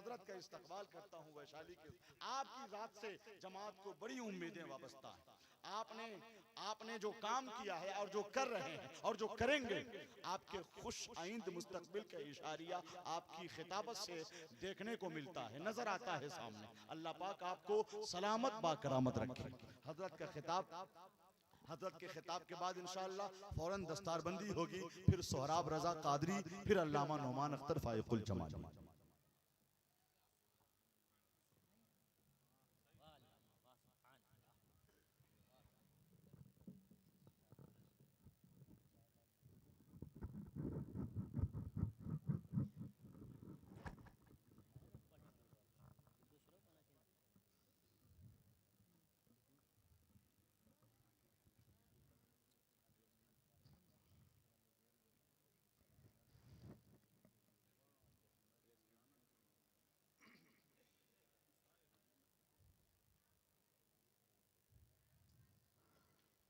हजरत का इस्तकबाल करता हूँ वैशाली के। आपकी रात से जमात को बड़ी उम्मीदें वाबस्ता हैं। आपने जो काम किया है और जो कर रहे हैं और जो करेंगे, आपके खुश आइंद मुस्तकबिल का इशारिया आपकी खिताबत से देखने को मिलता है, नजर आता है सामने। अल्लाह पाक आपको सलामत बाकरामत रखे। हजरत का खिताब, हजरत के खिताब के बाद इंशाअल्लाह फौरन दस्तारबंदी होगी, फिर सोहराब रजा कादरी, फिर अल्लामा नोमान अख्तर फाइकुल जमाली।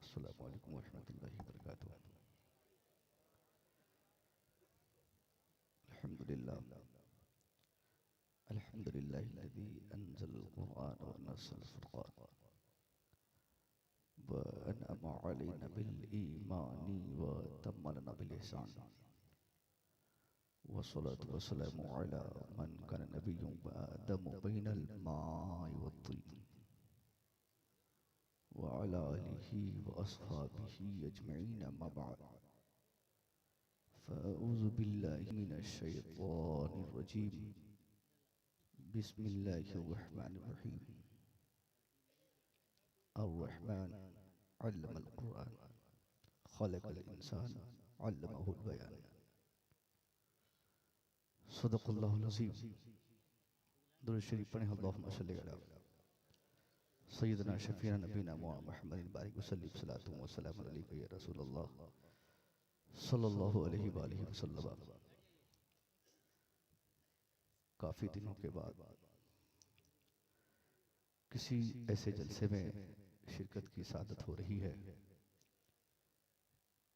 अस्सलामु अलैकुम वरहमतुल्लाहि वबरकातुहू। अल्हम्दुलिल्लाह अल्हम्दुलिल्लाहिल्लज़ी अंज़लल क़ुरआन व नज़्ज़लल फ़ुरक़ान व अनअमा अलैना बिल ईमानी व तम्मलना बिल इहसान वस्सलातु वस्सलामु अला मन काना नबिय्युम व आदमु बैनल माइ वत्तीन व अला आलिहि व अस्हाबिहि अजमईन अम्मा बअद। फ़अऊज़ु बिल्लाहि मिनश शैतानिर रजीम। बिस्मिल्लाहिर रहमानिर रहीम। अर्रहमान अल्लमल क़ुरआन खलक़ल इंसान अल्लमहुल बयान। सदक़ल्लाहुल अज़ीम। दुरूद शरीफ पढ़ें। अल्लाहुम्मा सल्लि अला सय्यिदना शफ़ीना नबीना मुहम्मदिन बारिक वसल्लिम सलातु व सलाम अलैका या रसूलल्लाह सल्लल्लाहु अलैहि वसल्लम। काफ़ी दिनों के बाद किसी ऐसे जलसे में शिरकत की सादत हो रही है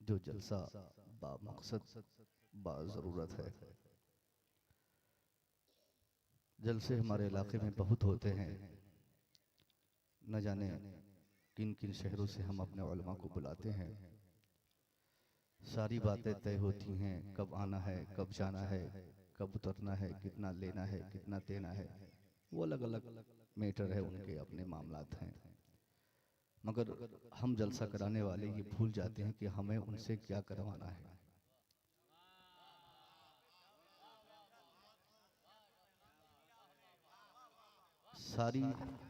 जो जलसा बा मकसद बा ज़रूरत है। जलसे हमारे इलाके में बहुत होते हैं, न जाने किन किन शहरों से हम अपने उलमा को बुलाते हैं। सारी बातें तय होती हैं, कब आना है, कब जाना है, कब उतरना है, कितना लेना है, कितना देना है। वो अलग अलग मैटर है, उनके अपने मामलात हैं। मगर हम जलसा कराने वाले ये भूल जाते हैं कि हमें उनसे क्या करवाना है। सारी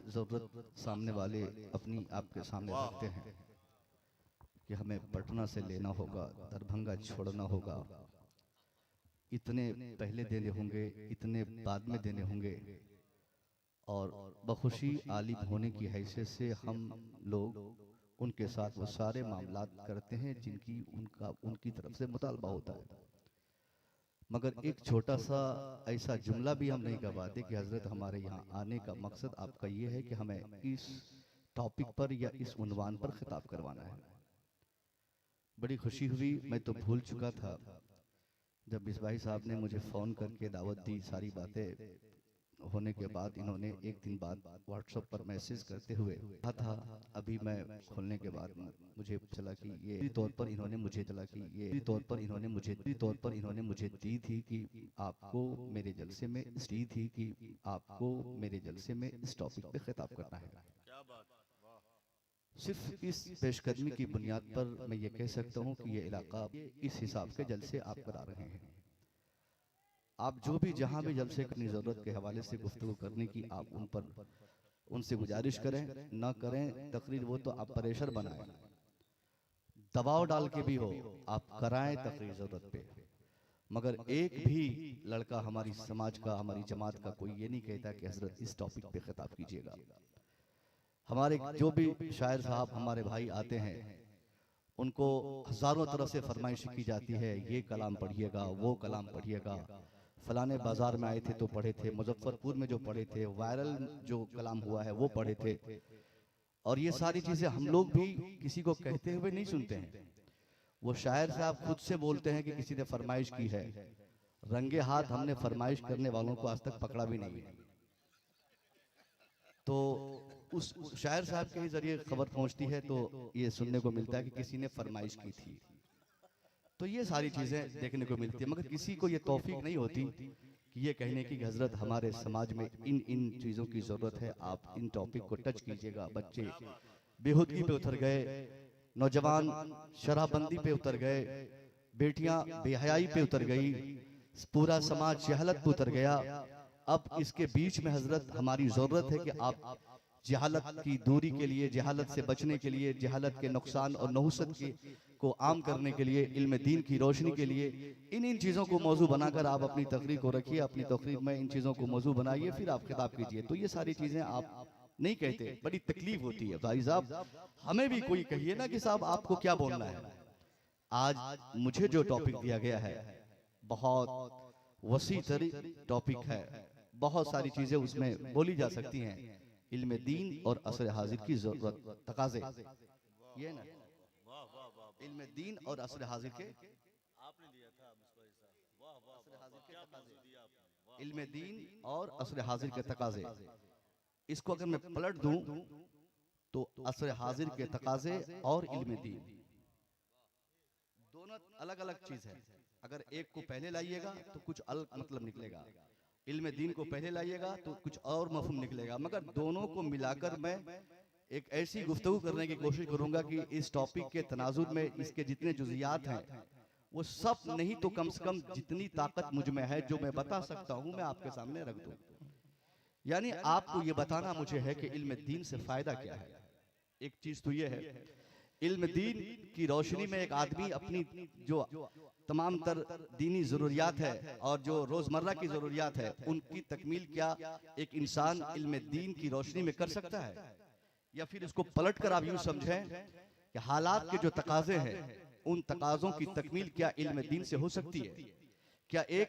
ज़रूरत सामने वाले अपनी आपके सामने रखते हैं कि हमें पटना से लेना होगा, दरभंगा छोड़ना होगा, इतने पहले देने होंगे, इतने बाद में देने होंगे। और बखुशी आलिम होने की हैसियत से हम लोग उनके साथ वो सारे मामलात करते हैं जिनकी उनकी तरफ से मुतालबा होता है। मगर एक छोटा सा ऐसा जुमला भी हम नहीं कर पाते कि हजरत हमारे यहाँ आने का मकसद आपका ये है कि हमें इस टॉपिक पर या इस उन्वान पर खिताब करवाना है। बड़ी खुशी हुई, मैं तो भूल चुका था जब मिसबाही साहब ने मुझे फ़ोन करके दावत दी। सारी बातें होने के बाद इन्होंने एक दिन बाद व्हाट्सएप पर मैसेज करते हुए कहा था, अभी मैं खोलने के बाद मुझे चला कि ये तौर पर इन्होंने मुझे दी थी कि आपको मेरे जलसे में इस टॉपिक पे खिताब करना है। क्या बात, सिर्फ इस पेशकदमी की बुनियाद पर मैं ये कह सकता हूँ कि ये इलाका इस हिसाब के जलसे आप करा रहे हैं। आप जो भी जहाँ भी जलसे करनी ज़रूरत के हवाले से गुफ्तगू करने की आप उनसे गुजारिश करें, ना करें तकरीर वो तो आप प्रेशर बनाएं, दबाव डाल के भी हो आप कराएं तकरीर ज़रूरत पे। मगर एक भी लड़का हमारी समाज का, हमारी जमात का कोई ये नहीं कहता कि हजरत इस टॉपिक पे खिताब कीजिएगा। हमारे जो भी शायर साहब हमारे भाई आते हैं उनको हजारों तरह से फरमाइश की जाती है, ये कलाम पढ़िएगा, वो कलाम पढ़िएगा, फलाने बाजार में आए थे तो पढ़े थे, मुजफ्फरपुर में जो पढ़े थे, वायरल जो कलाम हुआ है वो पढ़े थे। और ये सारी चीजें हम लोग भी किसी को कहते हुए नहीं सुनते हैं। वो शायर साहब खुद से बोलते हैं कि किसी ने फरमाइश की है रंगे हाथ हमने फरमाइश करने वालों को आज तक पकड़ा भी नहीं है। तो उस शायर साहब के ही जरिए खबर पहुंचती है तो ये सुनने को मिलता है कि किसी ने फरमाइश की थी। तो ये सारी चीजें देखने को मिलती है, मगर किसी को ये तौफीक नहीं होती कि ये कहने की हजरत हमारे समाज में इन इन चीजों की जरूरत है, आप इन टॉपिक को टच कीजिएगा। बच्चे बेहुदगी पे उतर गए, नौजवान शराबबंदी पे उतर गए, बेटियां बेहयाई पे उतर गई, पूरा समाज जहालत पे उतर गया। अब इसके बीच में हजरत हमारी जरूरत है कि आप जहालत की दूरी के लिए, जहालत से बचने के लिए, जहालत के नुकसान और नहुसत को आम करने के लिए, इल्म दीन की रोशनी के लिए इन चीज़ों को मौजू बनाकर आप अपनी तकरीर को रखिए, अपनी तकरीर में इन चीज़ों को मौजू बनाइए, फिर आप खिताब कीजिए। तो ये सारी चीज़ें आप नहीं कहते, बड़ी तकलीफ होती है भाई साहब। हमें भी कोई कहिए ना कि साहब आपको क्या बोलना है। आज मुझे जो टॉपिक दिया गया है बहुत वसी टॉपिक है, बहुत सारी चीजें उसमें बोली जा सकती हैं। इल्म दीन और असर हाजिर की जरूरत तकाजे, ये ना इल्म दीन और असर हाजिर के आपने लिया था मुस्ताफी साहब, वाह वाह असर वाह, हाजिर के क्या तकाजे, मौजू दिया आपने। इल्म दीन और असर हाजिर के तकाजे। इसको अगर मैं पलट दूं तो असर हाजिर के तकाजे और इल्म दीन दोनों अलग अलग चीज है। अगर एक को पहले लाइएगा तो कुछ अलग मतलब निकलेगा, इल्म दीन को पहले लाइएगा तो कुछ और मफहूम निकलेगा, मगर दोनों को मिलाकर मैं एक ऐसी गुफ्तगू करने की कोशिश करूंगा कि इस टॉपिक के तनाजुर में इसके जितने जुजियात हैं वो सब नहीं तो कम से कम जितनी ताकत मुझ में है जो मैं बता सकता हूं मैं आपके सामने रख दूं। यानी आपको ये बताना मुझे है कि इल्म दीन से फायदा क्या है। एक चीज तो ये है, इल्म दीन की रोशनी में एक आदमी अपनी जो तमाम तर दीनी जरूरियात है और जो रोजमर्रा की जरूरियात है उनकी तकमील क्या एक इंसान इल्म दीन की रोशनी में कर सकता है, या फिर इसको पलट कर आप यूं समझें कि हालात के जो तकाजे हैं उन तकाजों की तकमील क्या इल्म दीन से हो सकती है। क्या एक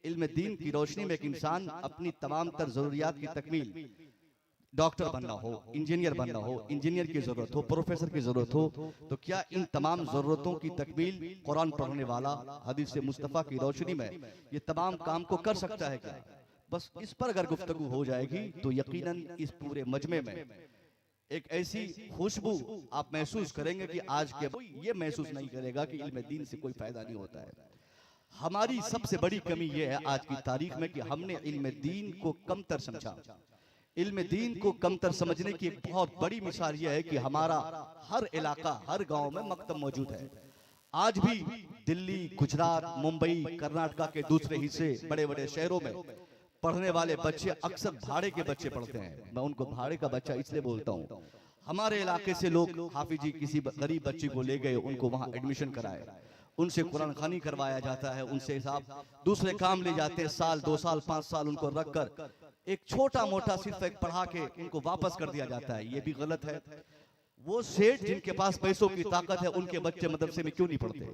इल्म दीन की रोशनी में एक इंसान अपनी तमाम तर जरूरियात की तकमील, डॉक्टर बनना हो, इंजीनियर बनना हो, इंजीनियर की जरूरत हो, प्रोफेसर की जरूरत हो, तो क्या इन तमाम जरूरतों की तकमील कुरान पढ़ने वाला हदीस मुस्तफा की रोशनी में ये तमाम काम को कर सकता है क्या? बस इस पर अगर गुफ्तगू हो जाएगी तो यकीनन इस पूरे मजमे में एक ऐसी खुशबू आप महसूस करेंगे कि आज के ये महसूस नहीं करेगा कि इल्म दीन से कोई फायदा नहीं होता है। हमारी सबसे बड़ी कमी यह है आज की तारीख में कि हमने इल्म दीन को कमतर समझा। इल्म दीन को कमतर समझने की एक बहुत बड़ी मिसाल यह है कि हमारा हर इलाका, हर गांव में मकतब मौजूद है। आज भी दिल्ली, गुजरात, मुंबई, कर्नाटका के दूसरे हिस्से, बड़े बड़े शहरों में पढ़ने वाले बच्चे अक्सर भाड़े के बच्चे पढ़ते हैं। मैं उनको भाड़े का बच्चा इसलिए बोलता हूँ, हमारे इलाके से लोग हाफिजी किसी गरीब बच्चे को ले गए, उनको वहां एडमिशन कराए, उनसे कुरान खानी करवाया जाता है, उनसे साहब दूसरे काम ले जाते हैं, साल 2 साल 5 साल उनको रखकर एक छोटा मोटा सिर्फ एक पढ़ा के उनको वापस कर दिया जाता है। ये भी गलत है। वो सेठ जिनके पास पैसों की ताकत है उनके बच्चे मदरसे में क्यों नहीं पढ़ते?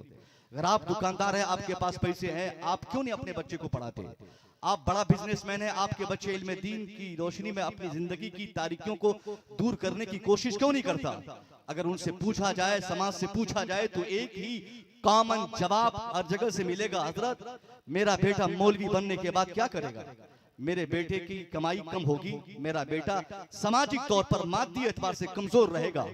अगर आप दुकानदार हैं, आपके पास पैसे हैं, आप क्यों नहीं अपने बच्चे को पढ़ाते? आप बड़ा बिजनेसमैन हैं, आपके बच्चे इल्म दीन की रोशनी में अपनी जिंदगी की तारीकियों को दूर करने की कोशिश क्यों नहीं करता? अगर उनसे पूछा जाए, समाज से पूछा जाए तो एक ही कॉमन जवाब हर जगह से मिलेगा, हजरत मेरा बेटा मौलवी बनने के बाद क्या करेगा? मेरे बेटे की कमाई कम होगी, मेरा बेटा सामाजिक तौर पर मादी एतबार से कमजोर रहेगा,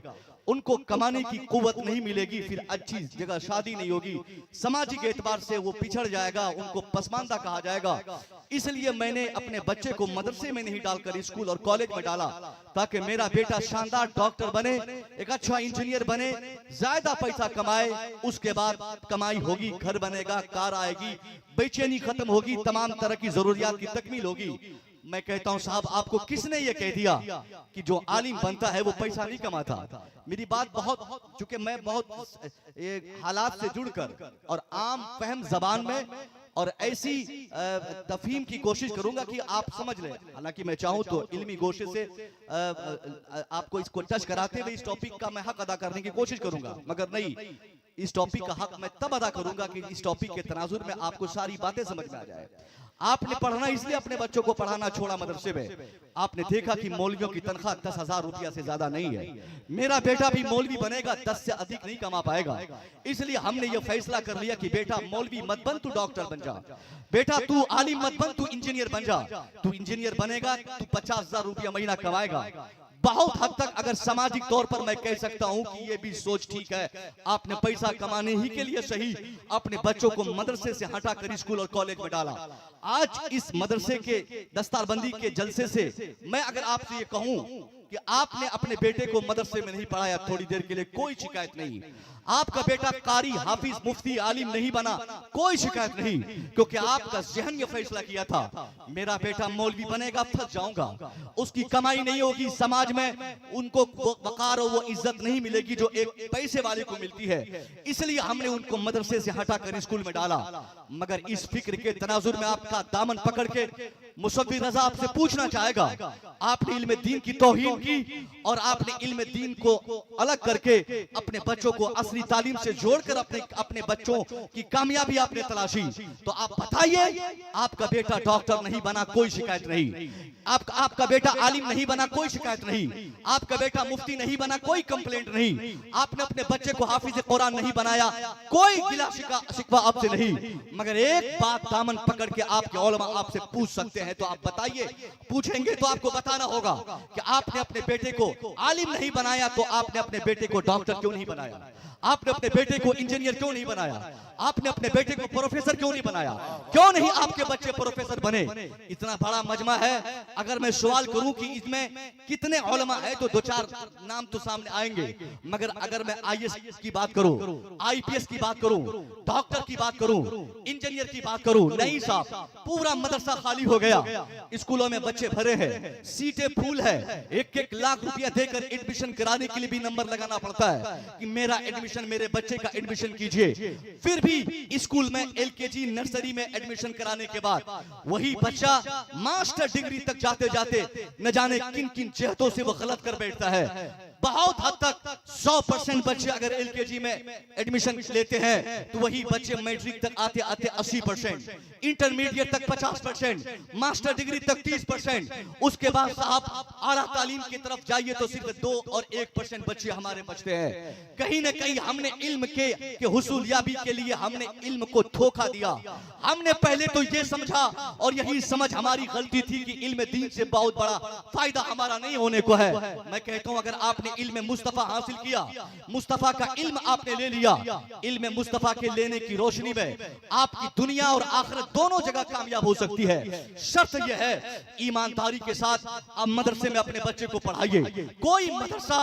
उनको कमाने की कुव्वत नहीं मिलेगी, फिर अच्छी जगह शादी नहीं होगी, सामाजिक एतबार से वो पिछड़ जाएगा, उनको पसमानदा कहा जाएगा। इसलिए मैंने अपने बच्चे को मदरसे में नहीं डालकर स्कूल और कॉलेज में डाला, ताकि मेरा बेटा शानदार डॉक्टर बने, एक अच्छा इंजीनियर बने, ज्यादा पैसा कमाए, उसके बाद कमाई होगी, घर बनेगा, कार आएगी, बेचैनी खत्म होगी, तमाम तरह की जरूरियात की तकमील होगी। मैं कहता हूं साहब, आपको किसने ये कह दिया कि जो आलिम बनता है वो पैसा नहीं कमाता? मेरी बात बहुत, चूंकि मैं बहुत हालात से जुड़कर और आम फहम जबान में और ऐसी तफहीम की कोशिश करूंगा कि आप समझ लें। हालांकि मैं चाहूं तो इल्मी गोशे से आपको इसको टच कराते हुए इस टॉपिक का मैं हक अदा करने की कोशिश करूंगा, मगर नहीं, इस टॉपिक का हक मैं तब अदा करूंगा कि इस टॉपिक के तनाजुर में आपको सारी बातें समझ में आ जाए। आपने पढ़ना इसलिए अपने बच्चों को पढ़ाना छोड़ा मदरसे में। आपने देखा कि मौलवियों की तनख्वाह 10,000 रुपया से ज्यादा नहीं है। मेरा बेटा भी मौलवी बनेगा, 10 से अधिक नहीं कमा पाएगा। इसलिए हमने ये फैसला कर लिया कि बेटा मौलवी मत बन, तू डॉक्टर बन जा। बेटा तू आलिम मत बन, तू इंजीनियर बन जा। तू इंजीनियर बनेगा, तू 50,000 रुपया महीना कमाएगा। बहुत हद तक अगर सामाजिक तौर पर मैं कह सकता हूं कि ये भी सोच ठीक है। आपने पैसा कमाने ही के लिए सही अपने बच्चों को मदरसे से हटाकर स्कूल और कॉलेज में डाला। आज इस मदरसे के दस्तारबंदी के जलसे से मैं अगर आपसे ये कहूं कि आपने अपने बेटे को मदरसे में नहीं पढ़ाया थोड़ी देर के लिए, कोई शिकायत नहीं। आपका बेटा कारी, हाफिज, मुफ्ती, आलिम नहीं बना, कोई शिकायत नहीं, क्योंकि आपका ज़हन ये फैसला किया था मेरा बेटा मौलवी बनेगा, फंस जाऊंगा, उसकी कमाई नहीं होगी, समाज में उनको वकार और वो इज्जत नहीं मिलेगी जो एक पैसे वाले को मिलती है। इसलिए हमने उनको मदरसे से हटाकर स्कूल में डाला। मगर इस फिक्र के तनाजुर में आपका दामन पकड़ के मुसव्विर रजा आपसे पूछना चाहेगा, आपने इल्म दीन की तौहीन की और आपने इल्म दीन को अलग करके अपने बच्चों को असली तालीम से जोड़कर अपने बच्चों की कामयाबी आपने तलाशी। तो आप बताइए, आपका बेटा डॉक्टर नहीं बना, कोई शिकायत नहीं। आपका बेटा आलिम नहीं बना, कोई शिकायत नहीं। आपका बेटा मुफ्ती नहीं बना, कोई कंप्लेंट नहीं। आपने अपने बच्चे को हाफिज कुरान नहीं बनाया, कोई गिला शिकवा आपसे नहीं। मगर एक बात दामन पकड़ के आपके उलमा आपसे पूछ सकते हैं, तो आप बताइए। पूछेंगे तो आपको बताना होगा कि आपने अपने बेटे को आलिम नहीं बनाया तो आपने अपने बेटे को डॉक्टर क्यों नहीं बनाया, आपने अपने बेटे को इंजीनियर क्यों नहीं बनाया, आपने अपने बेटे को प्रोफेसर क्यों नहीं बनाया, क्यों नहीं आपके बच्चे प्रोफेसर बने। इतना बड़ा मजमा है, अगर मैं सवाल करूं कि इसमें कितने उलमा है तो 2-4 नाम तो सामने आएंगे। मगर अगर मैं IAS की बात करूं, IPS की बात करूं, डॉक्टर की बात करूं, इंजीनियर की बात करूं, नहीं साहब, पूरा मदरसा खाली हो गया। स्कूलों में बच्चे भरे हैं, सीटें फुल है, 1-1 लाख रुपया देकर एडमिशन कराने के लिए भी नंबर लगाना पड़ता है कि मेरा एडमिशन, मेरे बच्चे का एडमिशन कीजिए। फिर भी स्कूल में LKG नर्सरी में एडमिशन कराने के बाद वही बच्चा मास्टर डिग्री तक जाते जाते न जाने किन किन चेहतों से वो गलत कर बैठता है। बहुत हद तक 100% बच्चे अगर LKG में एडमिशन लेते हैं तो वही बच्चे मैट्रिक तक आते आते 80%, इंटरमीडिएट तक 50%, मास्टर डिग्री तक 30%। उसके बाद साहब आला तालीम की तरफ जाइए तो सिर्फ 2 और 1% बच्चे हमारे बचते हैं। कहीं न कहीं हमने इल्म के हुसूलियाबी के लिए हमने इल्म को धोखा दिया। हमने पहले तो ये समझा और यही समझ हमारी गलती थी कि इल्म दीन से बहुत बड़ा फायदा हमारा नहीं होने को है। मैं कहता हूं अगर आपने इल्म मुस्तफा हासिल किया, मुस्तफा का इल्म आपने ले लिया, इल्म मुस्तफा के लेने की रोशनी में आपकी दुनिया और आखिरत दोनों जगह कामयाब हो सकती है। शर्त यह है ईमानदारी के साथ आप मदरसे में अपने बच्चे को पढ़ाइए। कोई मदरसा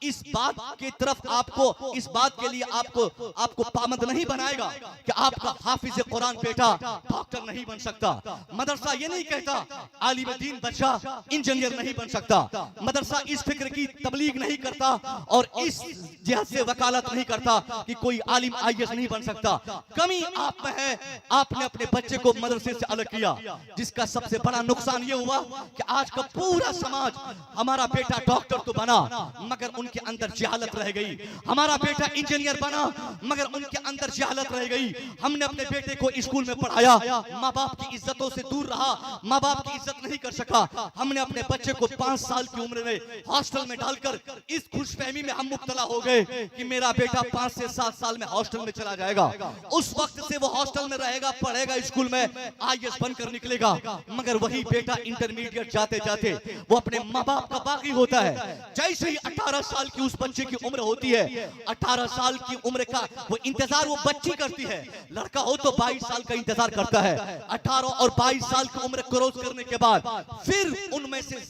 इस बात की तरफ आपको, इस बात के लिए आपको पाबंद नहीं बनाएगा कि आपका हाफिज कुरान बेटा डॉक्टर नहीं बन सकता। मदरसा ये नहीं कहता आलिम दीन बच्चा इंजीनियर नहीं बन सकता। मदरसा इस फिक्र की तबलीग नहीं करता और इस जिहाद से वकालत नहीं करता कि कोई आलिम IAS नहीं बन सकता। कमी आप में है, आपने अपने बच्चे को मदरसे से अलग किया, जिसका सबसे बड़ा नुकसान ये हुआ कि आज का पूरा समाज, हमारा बेटा डॉक्टर तो बना मगर उनके अंदर जहालत रह गई, हमारा बेटा इंजीनियर बना मगर उनके अंदर जहालत रह गई। हमने अपने बेटे को स्कूल में पढ़ाया, माँ बाप की इज्जतों से दूर रहा, माँ बाप की इज्जत नहीं कर सका। हमने अपने बच्चे को 5 साल की उम्र में हॉस्टल में डालकर इस खुशफहमी में हम मुब्तला हो गए कि मेरा बेटा 5 से 7 साल में हॉस्टल में चला जाएगा। उस वक्त से वो हॉस्टल में रहेगा, पढ़ेगा, स्कूल में IAS बनकर निकलेगा। मगर वही बेटा इंटरमीडिएट जाते जाते वो अपने माँ बाप का बागी होता है। जैसे ही 18 साल की उस बच्चे की उम्र होती है, 18 साल की उम्र का वो इंतजार वो बच्ची करती है। लड़का हो तो 22 साल का इंतजार करता है। 18 और 22 साल की उम्र क्रॉस करने के बाद फिर उनमें से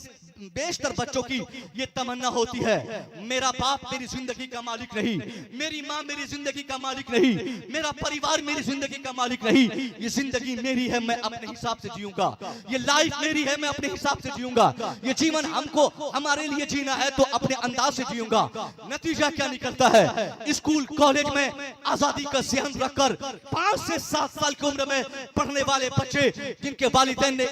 बेशतर बच्चों की ये तमन्ना होती है, मेरा बाप मेरी जिंदगी का मालिक नहीं, मेरी माँ मेरी जिंदगी का मालिक नहीं, मेरा परिवार मेरी जिंदगी का मालिक नहीं, ये जिंदगी मेरी है, मैं अपने हिसाब से जीऊंगा, ये लाइफ मेरी है, मैं अपने हिसाब से जीऊंगा, ये जीवन हमको हमारे लिए जीना है तो अपने अंदाज से जीऊंगा। नतीजा क्या निकलता है? स्कूल कॉलेज में आजादी का ज़हन रखकर 5 से 7 साल की उम्र में पढ़ने वाले बच्चे जिनके वालिदैन ने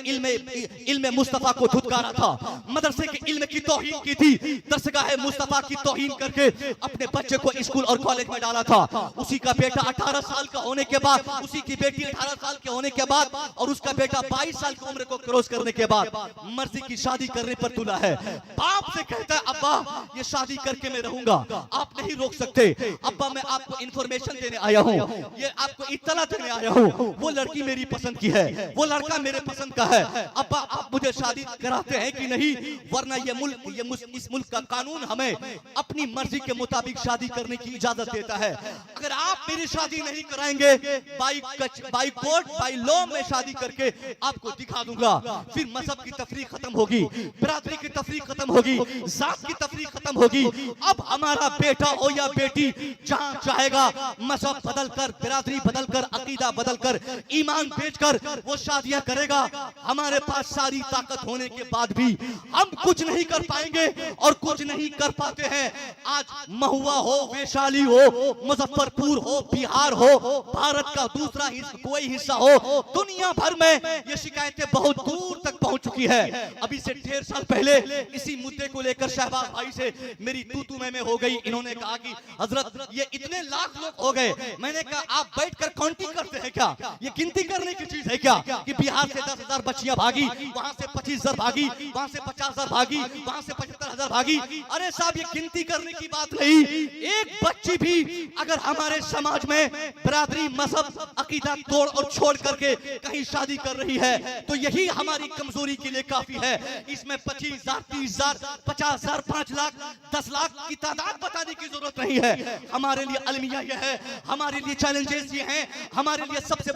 इल्म मुस्तफा को धुतकारा था, मदरसे के इल्म की तौहीन की थी, दरसगाह मुस्तफा की तौहीन करके अपने बच्चे को स्कूल और कॉलेज में डाला था। उसी का बेटा 18 साल का होने के बाद, उसी की बेटी 18 साल के होने के बाद और उसका बेटा 22 साल की उम्र को क्रॉस करने के बाद मर्जी की शादी करने पर तुला है। बाप से कहता है अब्बा ये शादी करके मैं रहूंगा, आप नहीं रोक सकते। अब्बा मैं आपको इंफॉर्मेशन देने आया हूँ, ये आपको इत्तला देने आया हूँ, वो लड़की मेरी पसंद की है, वो लड़का मेरे पसंद का है। अब्बा आप मुझे शादी कराते हैं कि नहीं, वरना ये मुल्क इस मुल्क का कानून हमें अपनी मर्जी के मुताबिक शादी करने की इजाजत देता है। अगर आप मेरी शादी नहीं कराएंगे, बाई कोर्ट बाई लॉ में शादी करके आपको दिखा दूंगा। फिर मजहब की तफरीक खत्म होगी, बिरादरी की तफरीक खत्म होगी, जात की तफरीक खत्म होगी। अब हमारा बेटा हो या बेटी जहां चाहेगा मजहब बदलकर, बिरादरी बदलकर, अकीदा बदलकर, ईमान बेचकर वो शादियां करेगा। हमारे पास सारी ताकत होने के बाद भी हम कुछ नहीं कर पाएंगे और कुछ नहीं कर पाते हैं। आज महुआ हो, वैशाली हो, मुजफ्फरपुर हो, बिहार हो, भारत का दूसरा कोई हिस्सा हो, दुनिया भर में ये शिकायतें बहुत दूर तक पहुंच चुकी है। अभी से 1.5 साल पहले इसी मुद्दे को लेकर शहबाज भाई से मेरी तू में हो गई। इन्होंने कहा कि हजरत ये इतने लाख लोग हो गए। मैंने कहा आप बैठकर काउंटिंग करते हैं क्या? ये गिनती करने की चीज है क्या कि बिहार से 10,000 बच्चियां भागी, वहां से 25,000 भागी, वहां से 50,000 भागी, वहां से 75,000 भागी? अरे साहब ये गिनती करने की बात नहीं। एक बच्ची भी अगर हमारे समाज में बिरादरी, मजहब, अकीदा तोड़ और छोड़ करके कहीं शादी कर रही है तो यही हमारी कमजोरी के लिए काफी है। इसमें 25,000, 30,000, 50,000, 5 लाख, 10 लाख की तादाद बताने की जरूरत नहीं है। हमारे लिए अलमिया यह है, हमारे लिए चैलेंजेस ये हैं, हमारे लिए सबसे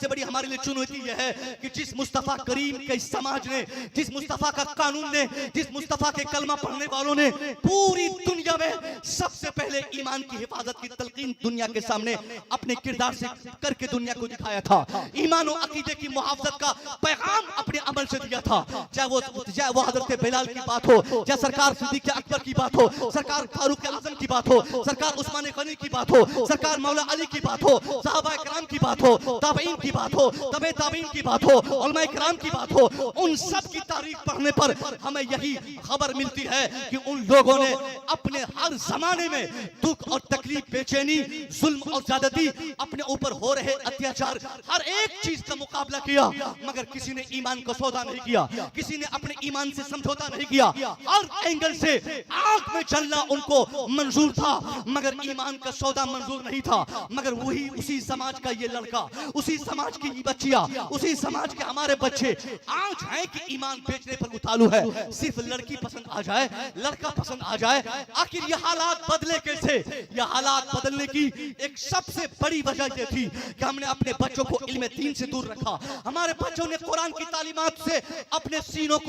बड़ी हमारे लिए चुनौती यह है कि जिस मुस्तफा करीम के समाज ने, जिस मुस्तफा का कानून ने, जिस मुस्तफा के कलमा पढ़ने वालों ने पूरी दुनिया में सबसे पहले ईमान की हिफाजत की तलकीन दुनिया के सामने अपने किरदार से करके दुनिया को दिखाया था। ईमान और अकीदे की मुहाफजत का पैगाम अपने अमल से दिया था। चाहे वो हजरत बिलाल की बात हो, चाहे सरकार सिद्दीक अकबर की बात हो, सरकार फारूक आजम की बात हो, सरकार उस्मान गनी की बात हो, सरकार मौला अली की बात हो, सहाबा किराम की बात हो, ताबईन की बात हो, तबे ताबईन की बात हो, उलमा किराम की बात हो, उन सब की तारीख पढ़ने पर हमें यही खबर मिलती है कि उन लोगों ने अपने हर जमाने में दुख और तकलीफ, बेचैनी, जुल्म और ज्यादती, अपने ऊपर हो रहे अत्याचार, हर एक चीज का मुकाबला किया, मगर किसी ने ईमान का सौदा नहीं किया, किसी ने अपने ईमान से समझौता नहीं किया। हर एंगल से आग में जलना उनको मंजूर था, मगर ईमान का सौदा मंजूर नहीं था। मगर वही उसी समाज का ये लड़का, उसी समाज की बच्चियां, उसी समाज के हमारे बच्चे आज हैं कि ईमान बेचने पर उतालू है। सिर्फ लड़की पसंद आ जाए, लड़का पसंद आ जाए। आखिर ये हालात बदले कैसे? ये हालात बदलने की एक सबसे बड़ी वजह ये थी कि हमने अपने बच्चों को इल्म दीन से दूर रखा। हमारे बच्चों ने कुरान की तालीमात से अपने सीनों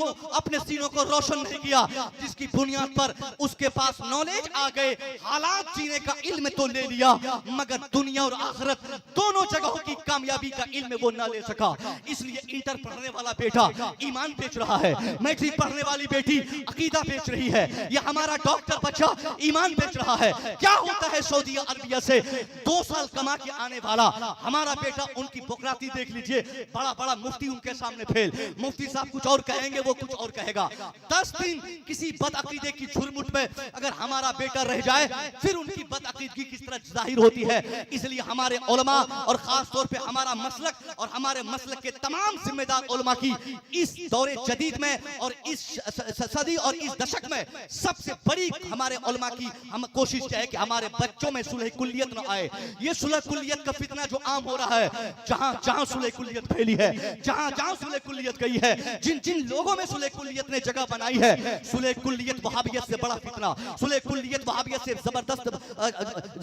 को रोशन नहीं किया, जिसकी बुनियाद पर उसके पास नॉलेज आ गए, हालात जीने का इल्म तो ले लिया, मगर दुनिया और आखिरत दोनों जगहों की कामयाबी का इल्म वो ना ले सका। इसलिए इंटर पढ़ने वाला बेटा ईमान बेच रहा है, मैट्रिक पढ़ने वाली बेटी अकीदा बेच रही है, ये हमारा डॉक्टर बच्चा ईमान बेच रहा है। क्या होता है सऊदी अरबिया से 2 साल कमा के आने वाला हमारा बेटा, उनकी बुकराती देख लीजिए, बड़ा बड़ा मुफ्ती उनके सामने फेल, मुफ्ती साहब कुछ और कहेंगे, वो कुछ और कहेगा। 10 दिन किसी बदअकीदे की झुरमुट में अगर हमारा बेटा रह जाए, फिर उनकी बदअकीदगी किस तरह जाहिर होती है। इसलिए हमारे उलमा और खास तौर पे हमारा मसलक और हमारे मसलक के तमाम जिम्मेदार उलमा की इस दौरे जदीद में और इस सदी और इस दशक में सबसे बड़ी हमारे उलमा की हम कोशिश है कि हमारे बच्चों में सुलह कुल्लियत न आए। ये सुलह कुल्लियत का फितना जो आम हो रहा है, जहां जहां सुलह कुल्लियत फैली है, जहां जहां सुलह कुल्लियत गई है, जिन जिन लोगों में सुलह कुल्लियत ने जगह बनाई है, सुलह कुल्लियत वहाबियत से बड़ा फितना, सुलह कुल्लियत वहाबियत से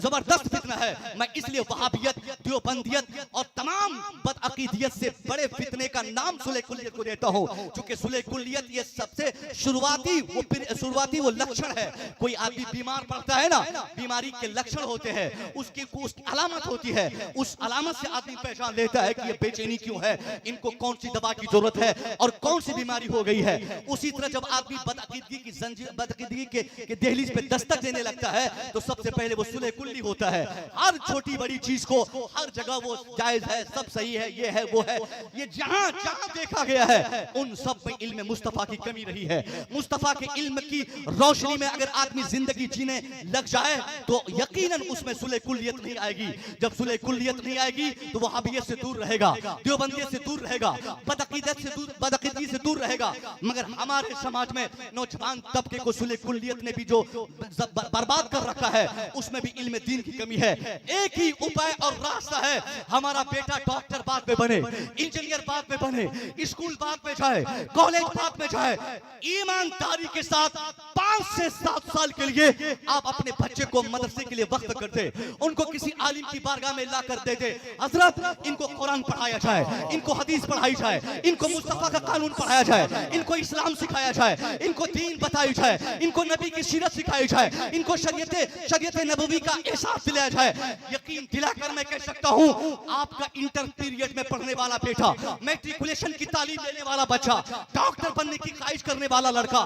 जबरदस्त फितना है। मैं इसलिए वहाबियत, देवबंदियत और तमाम बदअकीदियत से बड़े फितने का नाम सुलह कुल्लियत को देता हूं, क्योंकि सुलह कुल्लियत ये सबसे शुरुआती वो लक्षण है। कोई आदमी बीमार पड़ता है ना, बीमारी के लक्षण होते हैं, उसकी अलामत होती है, उस अलामत से आदमी पहचान लेता है कि ये बेचैनी क्यों है, इनको कौन सी दवा की जरूरत है, और कौन सी बीमारी हो गई है। उसी तरह जब आदमी बदअकीदगी की जंजीर, बदअकीदगी के दहलीज पे दस्तक देने लगता है तो सबसे पहले वो सुलह कुल्ली होता है। हर छोटी बड़ी चीज को हर जगह वो जायज है, सब सही है, ये है वो है, ये जहां जहां देखा गया है उन सब में इल्म मुस्तफा की कमी रही है। मुस्तफा के इल्म की रोशनी में अगर आदमी जिंदगी जीने लग जाए तो यकीनन उसमें सुलह कुल्लियत नहीं आएगी। जब सुलह कुल्लियत नहीं आएगी तो वो वहाबियत से दूर रहेगा, देवबंदियत से दूर रहेगा, बदअकीदत से दूर, बदअकीदगी से दूर रहेगा। मगर हमारे समाज में नौजवान तबके को सुलह कुल्लियत ने भी जो बर्बाद कर रखा है उसमें भी इल्म दीन की कमी है। एक ही उपाय और रास्ता है, हमारा बेटा डॉक्टर बाद में बने, इंजीनियर बाद में बने, स्कूल बाद में जाए, कॉलेज बाद में जाए। ईमानदारी के साथ 5 से 7 साल के लिए आप अपने बच्चे को मदरसे के लिए वक्त कर दे, उनको किसी आलिम की बारगाह में ला कर दे दे, हजरत इनको कुरान पढ़ाया जाए, इनको हदीस पढ़ाई जाए, इनको मुस्तफा का कानून पढ़ाया जाए, इनको इस्लाम सिखाया जाए, इनको दीन बताई जाए, इनको नबी की सीरत सिखाई जाए, इनको शरीयत नबवी का एहसास दिलाया जाए। यकीन दिलाकर मैं कह सकता हूं आपका इंटर पीरियड में पढ़ने वाला बेटा, मैट्रिकुलेशन की तालीम लेने वाला बच्चा, डॉक्टर बनने की ख्वाहिश करने वाला लड़का,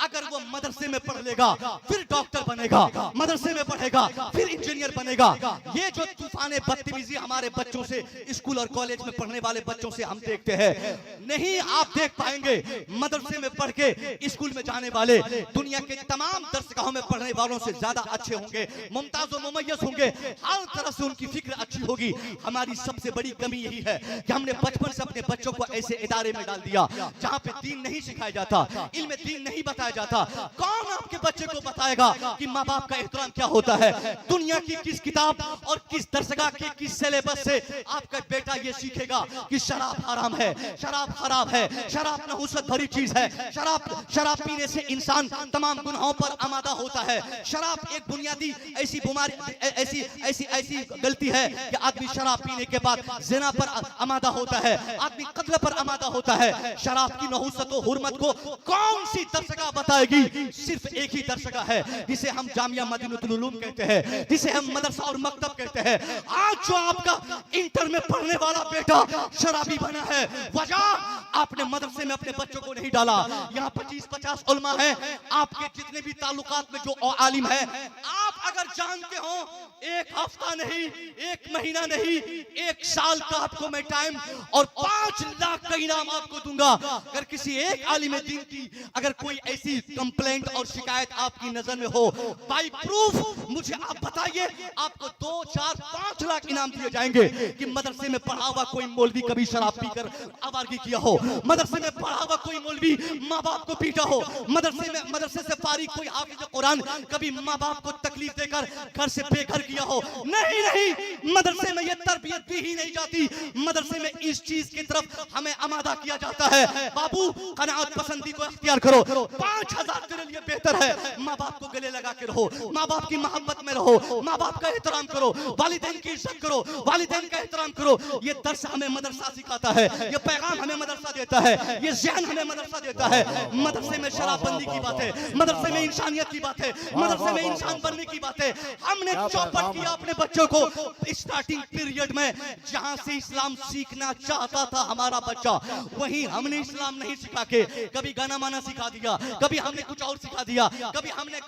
अगर वो मदरसे में पढ़ लेगा फिर डॉक्टर बनेगा, मदरसे में पढ़ेगा फिर इंजीनियर बनेगा। ये जो तूफाने बदतमीजी हमारे बच्चों से, स्कूल और कॉलेज में पढ़ने वाले बच्चों से हम देखते हैं, नहीं आप देख पाएंगे। मदरसे में पढ़ के स्कूल में जाने वाले दुनिया के तमाम दरसगाहों में पढ़ने वालों से ज्यादा अच्छे होंगे, मुमताज और मुमय्यज होंगे, हर तरह से उनकी फिक्र अच्छी होगी। हमारी सबसे बड़ी कमी यही है कि हमने बचपन से अपने बच्चों को ऐसे इदारे में डाल दिया जहां पे दीन नहीं सिखाया जाता, इल्म दीन नहीं बताया जाता। कौन आपके बच्चे को बताएगा कि माँ बाप का एहतराम क्या होता है? दुनिया की किस किताब और किस दरसगाह के किस सिलेबस से आपका बेटा ये सीखेगा कि शराब हराम है, शराब खराब है, शराब नहुसत भरी चीज है, शराब पीने से इंसान तमाम गुनाहों पर आमादा होता है। शराब एक बुनियादी ऐसी बीमारी, ऐसी गलती है कि आदमी शराब पीने के बाद जिना पर आमादा होता है, आदमी कत्ल पर आमादा होता है। शराब की नहुसत और हुर्मत को कौन सी दरसगाह बताएगी? सिर्फ एक ही दरसगाह है जिसे हम जामिया मदीनतुल उलूम कहते हैं, जिसे हम मदरसा और मकतब कहते हैं। आज जो आपका इंटर में पढ़ने वाला बेटा शराबी बना है, वजह आपने मदरसे में अपने बच्चों को नहीं डाला। यहाँ 25-50 उलमा है, आपके जितने भी ताल्लुकात में जो आलिम है, आप अगर जानते हो एक हफ्ता नहीं, एक महीना नहीं, 1 साल का आपको मैं टाइम और 5 लाख का इनाम आपको दूंगा। अगर किसी एक आलिम दीन की अगर कोई ऐसी कंप्लेंट और शिकायत आपकी नजर में हो, बाई प्रूफ मुझे आप बताइए, आपको 2, 4, 5 लाख इनाम दिए जाएंगे कि मदरसे में पढ़ा हुआ कोई मौलवी कभी शराब पीकर आवारगी किया हो, मदरसे में पढ़ा हुआ कोई मौलवी माँ बाप को पीटा हो, मदरसे से फारिग कोई हाफिज कुरान कभी माँ बाप को तकलीफ देकर घर से बेघर किया हो। नहीं, मदरसे में ये तरबियत दी ही नहीं जाती। मदरसे में इस चीज की तरफ हमें आमादा किया जाता है, बाबू कनाअत पसंदी को इख्तियार करो, 5000 तेरे लिए बेहतर है। माँ बाप को गले लगा के रहो, माँ बाप की मोहब्बत में रहो, माँ बाप का एहतराम करो, वालिदैन की इज्जत करो, वालिदैन का एहतराम करो। ये दर्स हमें मदरसा सिखाता है, ये पैगाम हमें मदरसा देता है, ये ज़हन हमें मदरसा देता है। मदरसे में शराबबंदी की बात है, मदरसे में इंसानियत की बात है, मदरसे में इंसान बनने की बात है। हमने चौपट किया अपने बच्चों को स्टार्टिंग पीरियड में, जहां से इस्लाम सीखना चाहता था हमारा बच्चा, वहीं हमने इस्लाम नहीं सिखा के कभी गाना माना सिखा दिया, कभी हमने कुछ और सिखा दिया, कभी हमने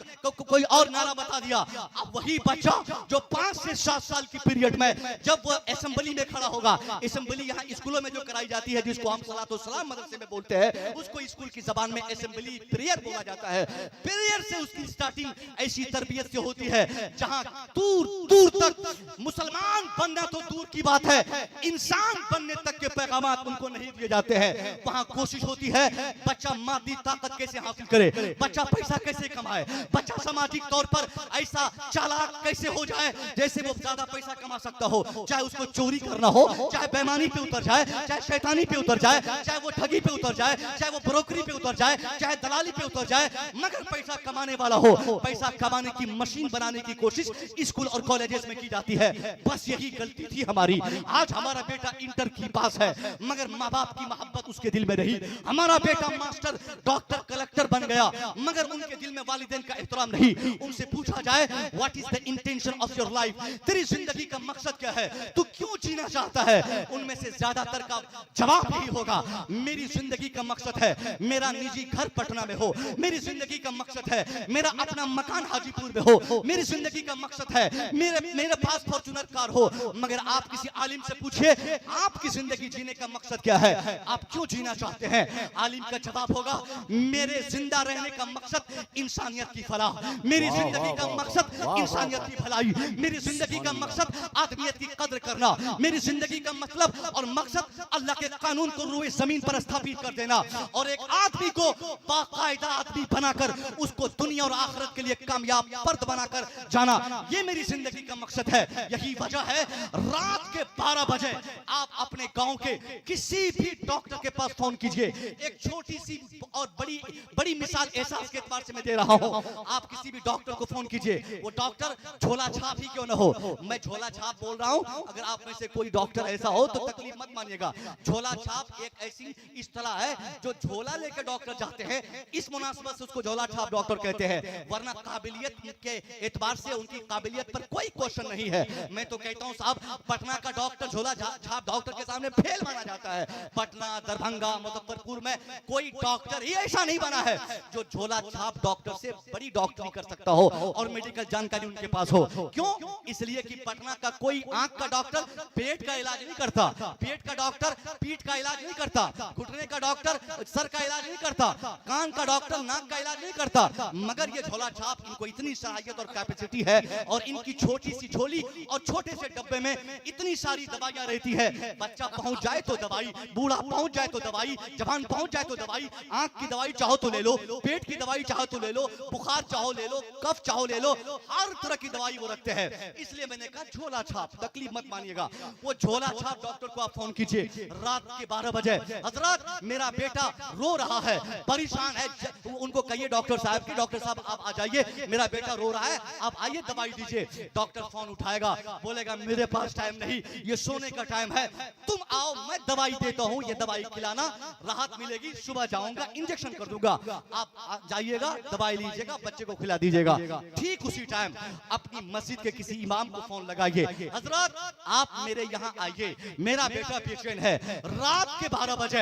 कोई और नारा बता दिया। अब वही बच्चा जो 5 से 7 साल की पीरियड में जब वो असेंबली में खड़ा होगा, असेंबली यहाँ स्कूलों में जो कराई जाती है जिसको हम सलातो सलाम मदरसे में बोलते हैं, उसको स्कूल की जबान में असेंबली प्रेयर बोला जाता है। प्रेयर से उसकी स्टार्टिंग ऐसी तरबियत से होती है जहां दूर दूर तक मुसलमान बनना तो दूर की बात है, इंसान बनने तक के पैगामात उनको नहीं दिए जाते हैं। वहां कोशिश होती है बच्चा मादी ताकत कैसे हासिल करे, बच्चा पैसा कैसे कमाए, बच्चा सामाजिक तौर पर ऐसा चालाक कैसे हो जाए जैसे वो ज्यादा पैसा कमा सकता हो, चाहे उसको चोरी करना हो, चाहे बेईमानी पे उतर जाए, चाहे शैतानी पे उतर जाए, चाहे वो ठगी पे उतर जाए, चाहे वो ब्रोकरी पे उतर जाए, चाहे दलाली पे उतर जाए, मगर पैसा कमाने वाला हो। पैसा कमाने की मशीन बनाने की कोशिश स्कूल और कॉलेजेस में की जाती है। बस यही गलती थी हमारी। आज हमारा बेटा इंटर की पास है, मगर माँ बाप की मोहब्बत उसके दिल में रही, हमारा बेटा मास्टर, डॉक्टर, कलेक्टर बन गया, मगर उनके दिल में वालिदैन का एहतराम नहीं। उनसे पूछा जाए what is the intention of your life, तेरी जिंदगी का मकसद क्या है, तू क्यों जीना चाहता है, उनमें से ज्यादातर का जवाब यही होगा, मेरी जिंदगी का मकसद है मेरा निजी घर पटना में हो, मेरी जिंदगी का मकसद है मेरा अपना मकान हाजीपुर में हो, मेरी जिंदगी का मकसद है मेरे पास फॉर्च्यूनर कार हो। मगर आप किसी आलिम से पूछिए आपकी जिंदगी जीने का मकसद क्या है, आप क्यों जीना चाहते हैं, आलिम का जवाब होगा मेरे जिंदा रहने का मकसद इंसानियत की फलाह, मेरी जिंदगी का मकसद इंसानियत की भलाई, मेरी जिंदगी का मकसद आदमियत की कद्र करना, मेरी जिंदगी का मतलब और मकसद अल्लाह के कानून को रूए जमीन पर स्थापित कर देना और एक आदमी को बाकायदा आदमी बनाकर उसको दुनिया और आखिरत के लिए कामयाब फर्द बनाकर जाना, ये मेरी जिंदगी का मकसद है। यही वजह है रात के 12 बजे आप अपने गांव के किसी भी डॉक्टर के पास फोन कीजिए। एक छोटी सी और बड़ी मिसाल एहसास के एतबार से मैं दे रहा हूं, आप किसी भी डॉक्टर को फोन कीजिए, वो डॉक्टर झोला छाप ही क्यों ना हो, मैं झोला छाप बोल रहा हूं, अगर आप में से कोई डॉक्टर ऐसा हो तो तकलीफ मत मानिएगा। झोला छाप एक ऐसी इस्तिलाह है जो झोला लेकर डॉक्टर जाते हैं, इस मुनासिबत से उसको झोला छाप डॉक्टर कहते हैं, वरना काबिलियत के एतबार से उनकी काबिलियत पर कोई क्वेश्चन नहीं है। मैं तो कहता हूं साहब, पटना का डॉक्टर झोला छाप डॉक्टर के सामने फेल माना जाता है। पटना, दरभंगा, मुजफ्फरपुर में कोई डॉक्टर ही ऐसा नहीं बना है जो झोला छाप डॉक्टर से बड़ी डॉक्टरी कर सकता हो और मेडिकल जानकारी उनके पास हो। क्यों? इसलिए कि पटना का कोई आंख का डॉक्टर पेट का इलाज नहीं करता, पेट का डॉक्टर पीठ का इलाज नहीं करता, घुटने का डॉक्टर सर का इलाज नहीं करता, कान का डॉक्टर नाक का इलाज नहीं करता, मगर ये झोला छाप इनको इतनी सलाहियत और कैपेसिटी है और इनकी छोटी सी झोली और छोटे से डब्बे में इतनी सारी दवाइयां रहती है, बच्चा पहुंच जाए तो दवाई, बूढ़ा पहुंच जाए तो दवाई, जवान पहुंच जाए तो दवाई, आंख की दवाई चाहो तो ले लो, पेट की दवाई चाहो तो ले लो, बुखार चाहो ले लो, कफ चाहो ले लो, हर तरह की दवाई वो रखते हैं। इसलिए मैंने कहा झोला छाप, तकलीफ मत मानिएगा, वो झोला छाप डॉक्टर को आप फोन कीजिए रात के 12 बजे, हजरत मेरा बेटा रो रहा है, परेशान है, उनको कहिए डॉक्टर साहब की, डॉक्टर साहब आप आ जाइए, मेरा बेटा रो रहा है, आप आइए दवाई दीजिए। डॉक्टर फोन उठाएगा, बोलेगा मेरे पास टाइम नहीं, ये सोने का टाइम है, तुम आओ मैं दवाई देता हूँ, ये दवाई खिलाना, राहत मिलेगी, सुबह जाऊंगा इंजेक्शन कर दूंगा, आप जाइएगा दवाई लीजिएगा, बच्चे को खिला दीजिएगा। ठीक उसी टाइम अपनी मस्जिद के किसी इमाम को फोन लगाइए, हजरत आप मेरे यहाँ आइए, मेरा बेटा पेशेंट है। रात के 12 बजे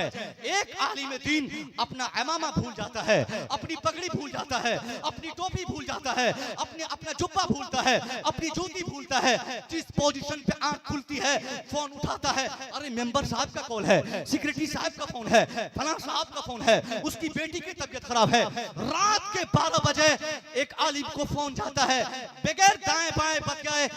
एक आलिम दीन अपना इमामा भूल जाता है, अपनी पगड़ी भूल जाता है, अपनी टोपी भूल जाता है, अपना जुब्बा भूलता है, अपनी जूती भूलता है, जिस पोजीशन पे आंख खुलती है फोन उठाता है, अरे मेंबर साहब का कॉल है, सेक्रेटरी साहब का फोन है, फलां साहब का फोन है, उसकी बेटी की तबीयत खराब है। रात के 12 बजे एक आलिम को फोन जाता है, बगैर दाएं बाएं बतियाए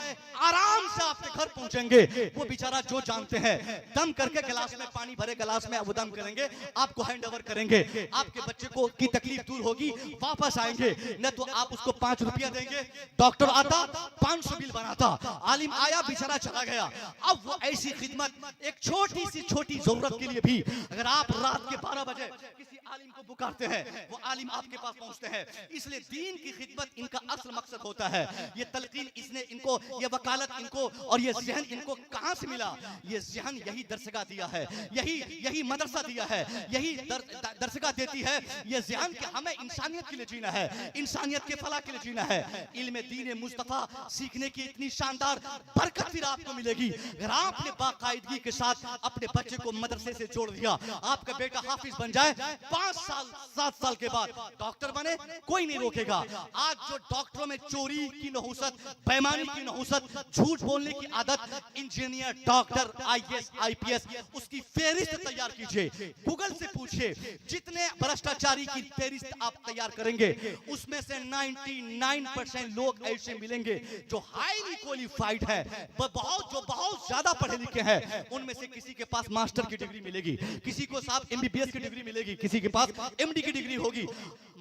आराम से आपके घर पहुंचेंगे। वो बेचारा जो जानते हैं, दम करके गिलास में पानी भरे गिलास में वो दम करेंगे, आपको हैंड ओवर करेंगे, आपके बच्चे को की तकलीफ दूर होगी, वापस आएंगे, न तो आप उसको 5 रुपया देंगे, डॉक्टर आता 500 बिल बनाता, आलिम आया बेचारा चला गया। अब वो ऐसी खिदमत एक छोटी सी छोटी जरूरत के लिए भी अगर आप रात के 12 बजे किसी आलिम को पुकारते हैं, वो आलिम आपके पास पहुंचते हैं। इसलिए दीन की खिदमत इनका असल मकसद होता है। ये तलकीन इसने इनको, ये वकालत इनको और ये ज़हन इनको कहां से मिला? ये ज़हन यही दरसगाह दिया है, यही मदरसा दिया है, यही दरसगाह देती है ये ज़हन कि हमें इंसानियत के लिए जीना है, इंसानियत के फलाह के लिए जीना है। इल्म दीन मुस्तफ़ा सीखने की इतनी शानदार बरकत फिर आपको मिलेगी अगर आपने बाकायदगी के साथ अपने बच्चे को मदरसे से जोड़ दिया। आपका बेटा हाफिज बन जाए, 5 साल 7 साल के बाद डॉक्टर बने, कोई नहीं रोकेगा। आज जो डॉक्टरों में चोरी की नहुसत, बेईमानी की नहुसत, झूठ बोलने की आदत, इंजीनियर, डॉक्टर, IAS, IPS, उसकी फेहरिस्त तैयार कीजिए, गूगल से पूछिए, जितने भ्रष्टाचारी की फेहरिस्त आप तैयार करेंगे उसमें से 99% लोग ऐसे मिलेंगे जो हाईली क्वालिफाइड है, बहुत ज्यादा पढ़े लिखे हैं। उनमें से किसी के पास मास्टर की डिग्री मिलेगी, किसी को साहब MBBS की डिग्री मिलेगी, किसी के पास MD की डिग्री होगी,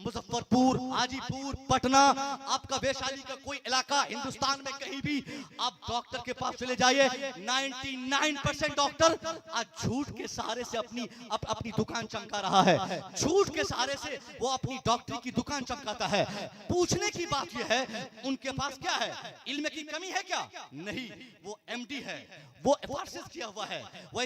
मुजफ्फरपुर, हाजीपुर, पटना, आपका वैशाली का कोई इलाका हिंदुस्तान में कहीं भी आप डॉक्टर के पास चले जाइए, 99% डॉक्टर आज झूठ के सहारे से अपनी दुकान चमका रहा है। झूठ के सहारे से वो अपनी डॉक्टरी की दुकान चमकाता है। पूछने की बात यह है, उनके पास क्या है? इल्म की कमी है क्या? नहीं, वो एमडी है, वो एफआरसीएस किया हुआ है, वो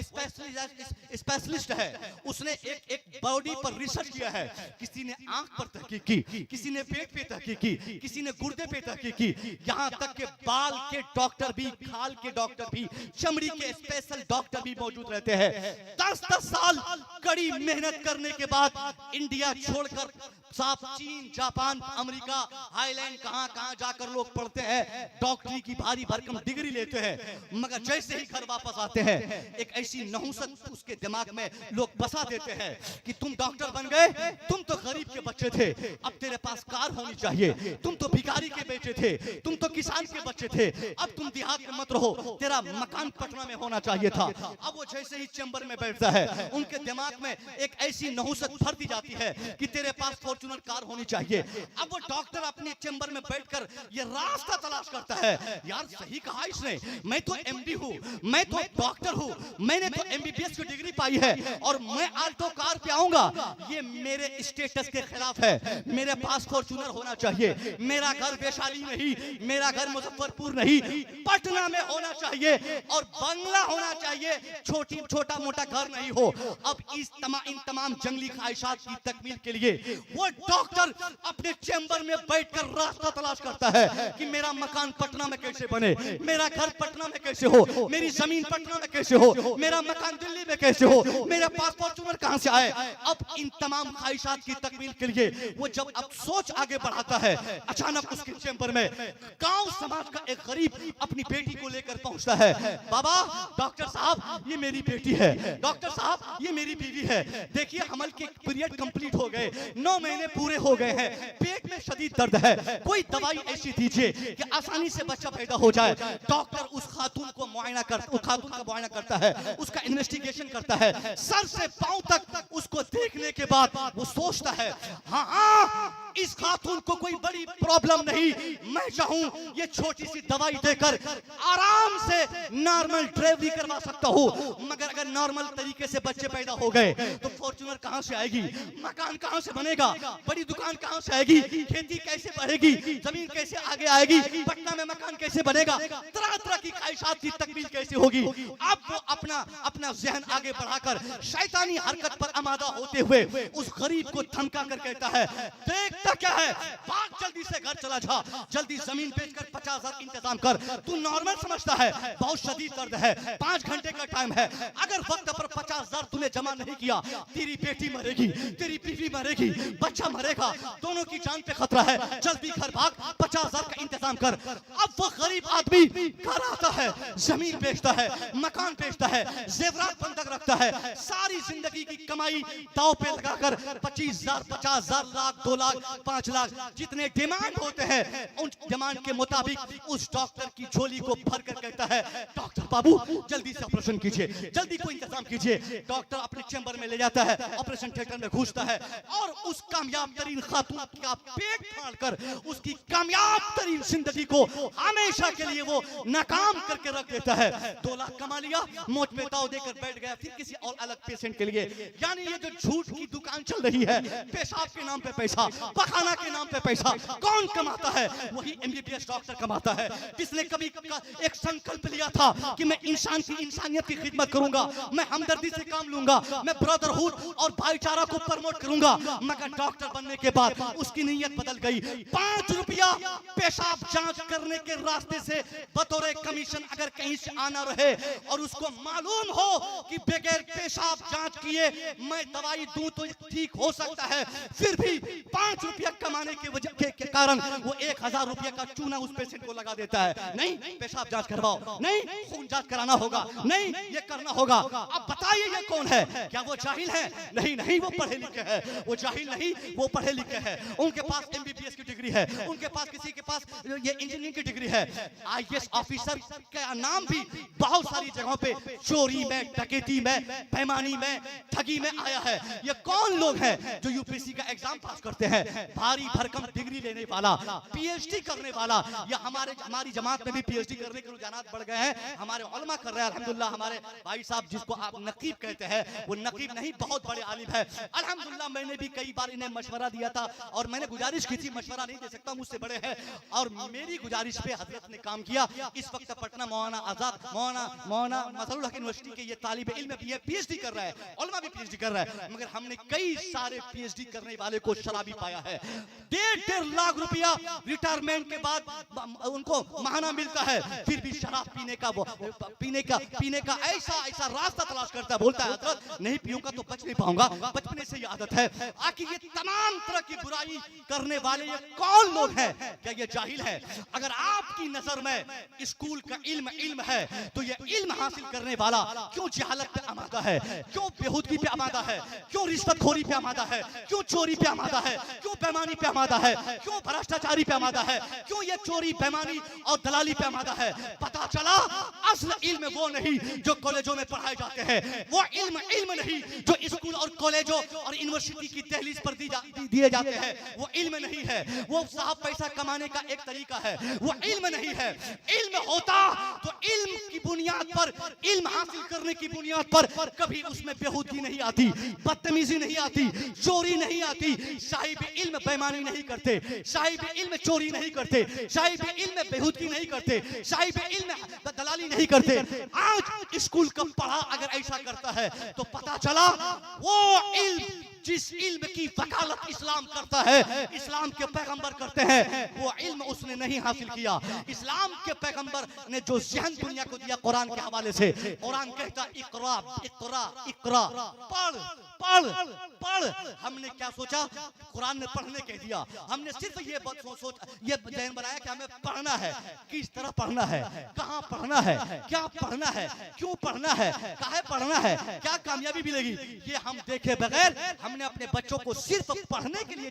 स्पेशलिस्ट है। उसने एक बॉडी पर रिसर्च किया है। किसी ने आंख पर तहकीक की, किसी ने पेट पे तहकीक की, किसी ने गुर्दे पे तहकीक की, यहाँ तक के बाल के डॉक्टर भी, खाल के डॉक्टर भी, चमड़ी के स्पेशल डॉक्टर भी मौजूद रहते हैं। 10-10 साल कड़ी मेहनत करने के बाद इंडिया छोड़कर साफ चीन, जापान, अमेरिका, हाईलैंड कहां जाकर लोग पढ़ते हैं, डॉक्टरी की भारी भरकम डिग्री लेते हैं, मगर जैसे ही घर वापस आते हैं एक ऐसी नहुसत उसके दिमाग में लोग बसा देते हैं कि तुम डॉक्टर बन गए, तुम तो गरीब के बच्चे थे, अब तेरे पास कार होनी चाहिए, तुम तो भिखारी के बेटे थे, तुम तो किसान के बच्चे थे, अब तुम देहात में मत रहो, तेरा मकान पटना में होना चाहिए था। अब वो जैसे ही चैम्बर में बैठता है उनके दिमाग में एक ऐसी नहुसत भर दी जाती है कि तेरे पास फॉर्च्यूनर कार होनी चाहिए। अब वो डॉक्टर अपने चैम्बर में बैठकर ये रास्ता तलाश करता है, यार सही कहा इसने, मैं तो एमडी हूँ, मैं तो डॉक्टर हूँ, मैंने तो एमबीबीएस की डिग्री पाई है और मैं आल्टो कार पे आऊंगा, ये मेरे स्टेटस के खिलाफ है। मेरे पास फॉर्च्यूनर होना चाहिए, मेरा घर वैशाली नहीं, मेरा घर मुजफ्फरपुर नहीं, पटना में होना चाहिए और बंगला होना चाहिए, छोटा मोटा घर नहीं हो। अब इन तमाम जंगली ख्वाहिशात की तकमील के लिए वो डॉक्टर अपने चैम्बर में बैठकर रास्ता तलाश करता है कि मेरा मकान पटना में कैसे बने, मेरा घर पटना में कैसे हो, मेरी जमीन पटना में कैसे हो, मेरा मकान दिल्ली में कैसे हो, मेरा पास फॉर्च्यूनर कहां से आए। अब इन तमाम ख्वाहिशात की तकमील के लिए वो जब अब सोच आगे बढ़ाता है, अचानक उसके चैम्बर में गांव समाज का एक गरीब अपनी बेटी को लेकर पहुंचता है। बाबा, डॉक्टर साहब ये मेरी बेटी है, डॉक्टर साहब ये मेरी बीवी है, देखिए हमल के पीरियड कंप्लीट हो गए, 9 महीने पूरे हो गए हैं, पेट में शदीद दर्द है, कोई दवाई ऐसी दीजिए कि आसानी से बच्चा पैदा हो जाए। डॉक्टर उस खातून का मुआयना करता है, उसका इन्वेस्टिगेशन करता है, सर से पांव तक उसको देखने के बाद वो सोचता है, हाँ इस खातून को कोई बड़ी प्रॉब्लम नहीं, मैं चाहूं ये छोटी सी दवाई देकर आराम से नॉर्मल डिलीवरी करवा सकता हूं, मगर अगर नॉर्मल तरीके से बच्चे पैदा हो गए तो फॉर्च्यूनर कहां से आएगी, मकान कहां से बनेगा, बड़ी दुकान कहां से आएगी, खेती कैसे बढ़ेगी, जमीन कैसे आगे आएगी, पटना में मकान कैसे बनेगा, तरह तरह की ख्वाहिशात की तकमील कैसे होगी। अब वो अपना जहन आगे बढ़ाकर शैतानी हरकत पर आमादा होते हुए उस गरीब को धमका कर कहता है, देखता क्या है, भाग जल्दी से घर चला जा, जल्दी जमीन बेचकर 50,000 इंतजाम कर, तू नॉर्मल समझता है, बहुत शदीद दर्द है, 5 घंटे का टाइम है, अगर वक्त पर 50,000 तूने जमा नहीं किया, तेरी बेटी मरेगी, तेरी बीवी मरेगी, बच्चा मरेगा, दोनों की जान पे खतरा है, जल्दी घर भाग, 50,000 का इंतजाम कर। अब वो गरीब आदमी घर आता है, जमीन बेचता है, मकान बेचता है, जेवरात बंधक रखता है, सारी जिंदगी की कमाई दांव पे लगाकर 25,000, 50,000, लाख, 2 लाख, 5 लाख जितने डिमांड होते हैं उन डिमांड के मुताबिक उस डॉक्टर की झोली को भरकर कहता है, डॉक्टर बाबू जल्दी से ऑपरेशन कीजिए, जल्दी कोई इंतजाम कीजिए। डॉक्टर अपने चैम्बर में ले जाता है, ऑपरेशन थिएटर में घुसता है और उस कामयाब तरीन खातून का पेट फाड़कर उसकी कामयाब तरीन जिंदगी को हमेशा के लिए वो नाकाम करके रख देता है। 2 लाख कमा लिया, मौत पे दाव देकर बैठ गया फिर किसी और अलग पेशेंट के लिए। यानी ये जो झूठ की दुकान चल रही है, पेशाब के नाम पे पैसा, पखाना के नाम पे पैसा, कौन कमाता है? वही एमबीबीएस डॉक्टर कमाता है, जिसने कभी एक संकल्प लिया था कि मैं इंसान की इंसानियत की खिदमत करूंगा, मैं हमदर्दी से काम लूंगा, मैं ब्रदरहुड और भाईचारा को प्रमोट करूंगा, मगर डॉक्टर बनने के बाद उसकी नीयत बदल गई। 5 रुपया पेशाब जांच करने के रास्ते से बतौर कमीशन अगर कहीं से आना रहे और उसको मालूम हो कि बगैर पेशाब जांच किए मैं दवाई दूं तो ठीक हो सकता है, फिर भी 5 रुपया कमाने के वजह के कारण वो 1,000 रुपया का चूना उस पेशेंट को लगा देता है। नहीं, पेशाब जांच करवाओ, नहीं खून जांच कराना होगा, नहीं ये करना होगा। अब बताइए ये कौन है? क्या वो जाहिल है? नहीं, वो पढ़े लिखे हैं। वो जाहिल नहीं, वो पढ़े लिखे हैं। उनके पास एमबीबीएस की डिग्री है, उनके पास किसी के पास ये इंजीनियरिंग की डिग्री है। आईएएस ऑफिसर का नाम भी बहुत सारी जगहों पे चोरी में, डकैती में, बेईमानी में, ठगी में आया है। ये कौन लोग हैं जो यूपीएससी का एग्जाम पास करते हैं, भारी भरकम डिग्री लेने वाला, पीएचडी करने वाला, या हमारी जमात में भी पीएचडी करने के रुझानात बढ़ गए हैं, हमारे उलमा कर रहे हैं अल्हम्दुलिल्लाह। हमारे भाई साहब जिसको आप नकीब कहते हैं, वो नकीब नहीं, बहुत बड़े आलिम है अल्हम्दुलिल्लाह। मैंने भी कई बार इन्हें मशवरा दिया था और मैंने गुजारिश की थी, मशवरा नहीं दे सकता, मुझसे बड़े हैं, और मेरी गुजारिश पे हजरत ने काम किया। इस वक्त पटना मौलाना आजाद मौलाना मजहरुल हक यूनिवर्सिटी के ये तालिब इल्म भी है, पीएचडी कर रहा है, उलमा भी पीएचडी कर रहा है, मगर हमने कई सारे पीएचडी करने वाले को शराबी पाया है। 1.5 लाख रुपया रिटायरमेंट के बाद उनको महाना मिलता है, फिर भी शराब पीने का ऐसा रास्ता तलाश करता है, बोलता है हजरत नहीं पीऊंगा तो बच नहीं पाऊंगा, बचपने से ये आदत है। आखिर ये तमाम तरह की बुराई करने वाले ये कौन लोग हैं? क्या ये जाहिल है? अगर आपकी नजर में स्कूल का इल्म है तो ये इल्म हासिल करने वाला क्यों जहालत पे आमादा है, क्यों बेहूदगी पे आमादा है, क्यों रिश्वतखोरी पे आमादा है, क्यों चोरी पे आमादा है, क्यों बेईमानी पे आमादा है, क्यों भ्रष्टाचारी पे आमादा है, क्यों ये चोरी बेईमानी और दलाली पे आमादा है? पता चला असल इल्म वो नहीं जो कॉलेजों में पढ़ाए जाते हैं, वो इल्म नहीं जो स्कूल और कॉलेजों और यूनिवर्सिटी की दहलीज पर दिए जाते हैं, वो इल्म नहीं है, वो साहब पैसा कमाने का एक तरीका है, वो इल्म नहीं है। इल्म होता तो इल्म की बुनियाद पर, इल्म हासिल करने की बुनियाद पर कभी उसमें बेहूदगी नहीं आती, बदतमीजी नहीं आती, चोरी नहीं आती। साहिब इल्म बेईमानी नहीं करते, साहिब इल्म चोरी नहीं करते, साहिब इल्म बेहूदगी नहीं करते, साहिब इल्म दलाली नहीं करते। आज स्कूल का पढ़ा अगर ऐसा करता है तो पता चला वो इल्म जिस इल्म की वकालत इस्लाम करता है, इस्लाम के पैगंबर करते हैं, वो इल्म उसने नहीं हासिल किया। इस्लाम के पैगंबर ने जो ज़हन दुनिया को दिया कुरान के हवाले से, कुरान कहता इक़रा इक़रा इक़रा, पढ़ पढ़ पढ़। हमने क्या सोचा? कुरान ने पढ़ने कह दिया, हमने सिर्फ ये ज़हन बनाया कि हमें पढ़ना है। किस तरह पढ़ना है, कहाँ पढ़ना है, क्या पढ़ना है, क्यों पढ़ना है, काहे पढ़ना है, क्या कामयाबी मिलेगी, ये हम देखे बगैर हमने अपने बच्चों को सिर्फ पढ़ने के लिए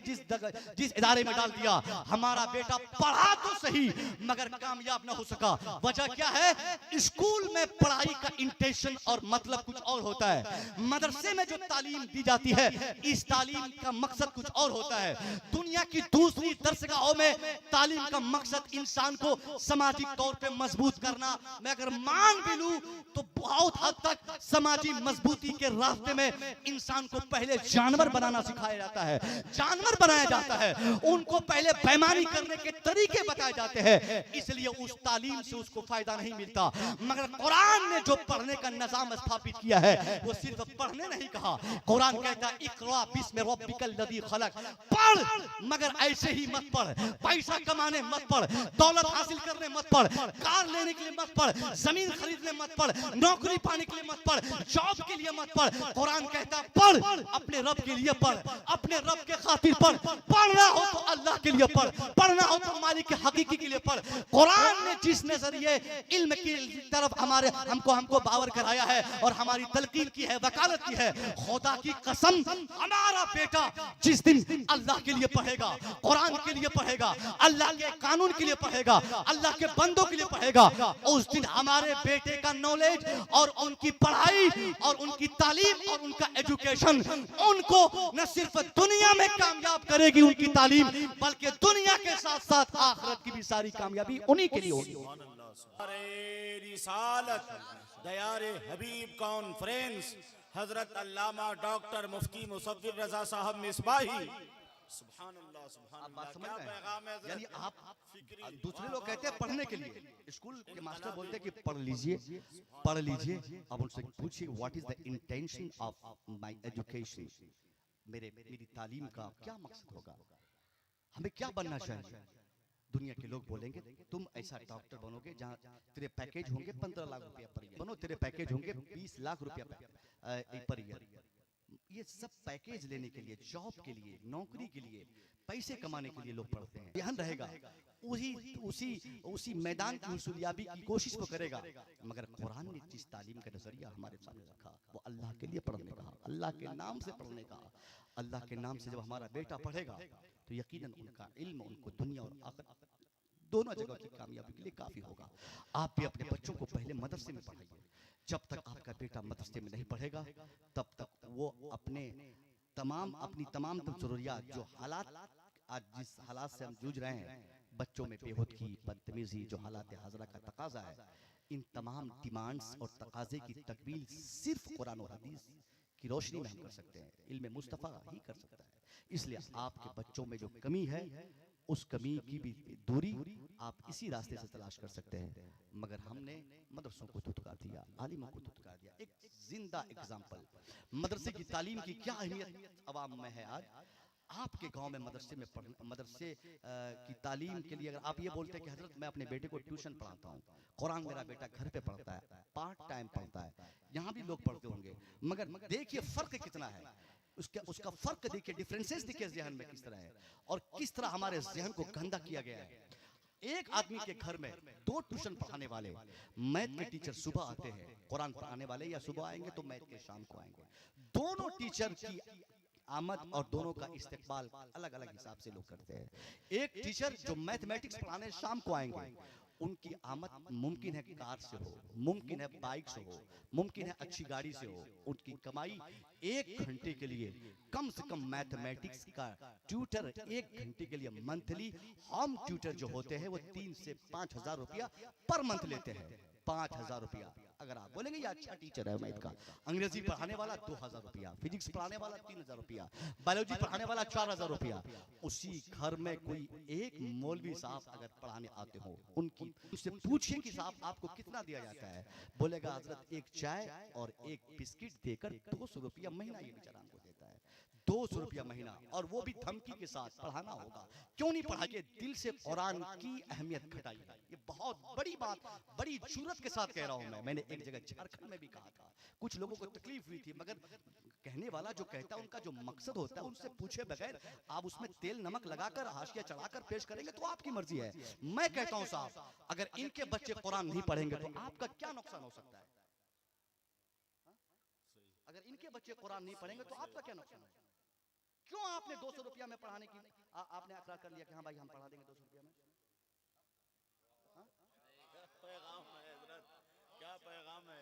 जिस इदारे में डाल दिया, हमारा बेटा पढ़ा तो सही मगर कामयाब ना हो सका। वजह क्या है? स्कूल में पढ़ाई का इंटेंशन और मतलब कुछ और होता है, मदरसे में जो तालीम दी जाती है इस तालीम का मकसद कुछ और होता है। दुनिया की दूसरी दरसगाहों में तालीम का मकसद इंसान को सामाजिक तौर पे मजबूत करना, मैं अगर मान भी लूं तो बहुत हद तक समाजी मजबूती के रास्ते में इंसान को पहले जानवर बनाना सिखाया जाता है, जानवर बनाया जाता है, उनको पहले बेईमानी करने के तरीके बताए जाते हैं, इसलिए उस तालीम से उसको फायदा नहीं मिलता। मगर कुरान ने जो पढ़ने का निजाम स्थापित किया है वो सिर्फ पढ़ने नहीं कहा। कुरान कहता है इक़रा बिस्मि रब्बिकल लज़ी खलक, पढ़ मगर ऐसे ही मत पढ़, पैसा कमाने मत पढ़, दौलत हासिल करने मत पढ़, कार लेने के लिए मत पढ़, जमीन खरीदने मत पढ़, नौकरी पाने के लिए मत पढ़, जॉब के लिए मत पढ़। कुरान कहता है पढ़, अपने रब के लिए पढ़, अपने रब के खातिर पढ़, पढ़ना हो तो अल्लाह के लिए पढ़, पढ़ना हो तो मालिक के हकीकी के लिए पढ़। कुरान ने जिस नजरिए इल्म की तरफ हमको बावर कराया है और हमारी तलकीन की है, वकालत की है, खुदा की कसम हमारा बेटा जिस दिन अल्लाह के लिए पढ़ेगा, कुरान के लिए पढ़ेगा, अल्लाह के कानून के लिए पढ़ेगा, अल्लाह के बंदों के लिए पढ़ेगा, उस दिन हमारे बेटे का नॉलेज और उनकी पढ़ाई और उनकी तालीम और उनका एजुकेशन उनको न सिर्फ दुनिया में कामयाब करेगी उनकी तालीम, बल्कि दुनिया के साथ साथ आखिरत की भी सारी कामयाबी उन्हीं के लिए होगी। रिसालत दयारे हबीब कॉन्फ्रेंस हजरत अल्लामा डॉक्टर मुफ्ती मुसव्विर रजा साहब मिसबाही। सुभान अल्लाह, सुभान अल्लाह, क्या पैगाम है। यानी आप दूसरे लोग कहते हैं पढ़ने के लिए, स्कूल के मास्टर बोलते हैं कि पढ़ लीजिए पढ़ लीजिए। अब उनसे पूछिए what is the intention of my education, मेरी तालीम का क्या मकसद होगा, हमें क्या बनना चाहिए। दुनिया के लोग बोलेंगे तुम ऐसा डॉक्टर बनोगे जहाँ तेरे पैकेज होंगे 15 लाख रुपया पर ईयर, बनो तेरे पैकेज होंगे 20 लाख रुपया पर ईयर। ये सब पैकेज लेने के लिए, जॉब के लिए, नौकरी के लिए, पैसे कमाने के लिए लोग पढ़ते हैं। ध्यान रहेगा उसी मैदान की हुसूलियाबी की कोशिश वो करेगा। मगर कुरान ने जिस तालीम का नजरिया हमारे सामने रखा वो अल्लाह के लिए पढ़ने का, अल्लाह के नाम से पढ़ने का। अल्लाह के नाम से जब हमारा बेटा पढ़ेगा तो यकीनन उनका इल्म उनको दुनिया और आखिरत दोनों जगह की कामयाबी के लिए काफी होगा। आप भी अपने बच्चों को पहले मदरसे में पढ़ाइए। जब तक आपका बेटा मदरसे में नहीं पढ़ेगा तब तक वो अपने तमाम अपनी तमाम जरूरियात जो हालात आज जिस हालात से हम जूझ रहे हैं, बच्चों में बेहूदगी, बदतमीजी, जो हालात हाजरा का तकाजा है, इन तमाम डिमांड्स और तकाजे की तकमील सिर्फ कुरान और हदीस की रोशनी में हम कर सकते हैं, इल्म मुस्तफ़ा ही कर सकता है। इसलिए आपके बच्चों में जो कमी है, उस कमी की भी दूरी आप इसी रास्ते से तलाश कर सकते हैं। मगर हमने मदरसों को धुतकार दिया, आलिमों को धुतकार दिया। एक जिंदा एग्जाम्पल मदरसे की तालीम की क्या अहमियत अवाम में है। आज आपके गांव में मदरसे की तालीम के लिए अगर आप ये बोलते हैं कि हजरत मैं अपने बेटे को ट्यूशन पढ़ाता हूँ, कुरान मेरा बेटा घर पे पढ़ता है, पार्ट टाइम पढ़ता है, यहाँ भी लोग पढ़ते होंगे, मगर देखिए फर्क कितना है, उसका फर्क देखिए, डिफरेंसेस देखिए जहन में किस तरह है और किस तरह हमारे जहन को गंदा किया गया है। एक आदमी के घर में 2 ट्यूशन पढ़ाने वाले, मैथ के टीचर सुबह आते हैं, कुरान पढ़ाने वाले या सुबह आएंगे तो मैथ के शाम को आएंगे। दोनों टीचर की आमद और दोनों का इस्तेकबाल अलग अलग हिसाब से लोग करते हैं। एक टीचर जो मैथमेटिक्स पढ़ाने शाम को आएंगे, उनकी आमद मुमकिन है कार से हो, मुमकिन है बाइक से हो, मुमकिन है अच्छी गाड़ी से हो। उनकी कमाई 1 घंटे के लिए कम से कम मैथमेटिक्स का ट्यूटर 1 घंटे के लिए मंथली होम ट्यूटर जो होते हैं वो 3 से 5 हजार रुपया पर मंथ लेते हैं। 5,000 रुपया। अगर आप बोलेंगे ये अच्छा टीचर है मैथ का, अंग्रेजी पढ़ाने वाला 2,000 रुपया, फिजिक्स पढ़ाने वाला 3,000 रुपया, बायोलॉजी पढ़ाने वाला 4,000 रुपया। उसी घर में कोई एक मौलवी साहब अगर पढ़ाने आते हो, उनसे पूछिए कि साहब आपको कितना दिया जाता है, बोलेगा हजरत एक चाय और एक बिस्किट देकर 200 रुपया महीना ये बेचारा हमको देता है। 200 रुपया महीना, और वो भी धमकी के साथ पढ़ाना होगा। क्यों नहीं पढ़ा के दिल से कुरान की अहमियत घटाई है। ये बहुत बड़ी बात, बड़ी जुर्रत के साथ कह रहा हूं मैं। मैंने एक जगह झारखंड में भी कहा था, कुछ लोगों को तकलीफ हुई थी, मगर कहने वाला जो कहता है उनका जो मकसद होता है उनसे पूछे बगैर आप उसमें तेल नमक लगाकर हाशिया चढ़ाकर पेश करेंगे तो आपकी मर्जी है। मैं कहता हूं साहब, अगर इनके बच्चे कुरान नहीं पढ़ेंगे तो आपका क्या नुकसान हो सकता है? अगर इनके बच्चे कुरान नहीं पढ़ेंगे तो आपका क्या नुकसान है? क्यों आपने 200 रुपया में पढ़ाने की आपने अकरार कर लिया कि हाँ भाई हम पढ़ा देंगे 200 रुपया में? पैगाम है हजरत, क्या पैगाम है?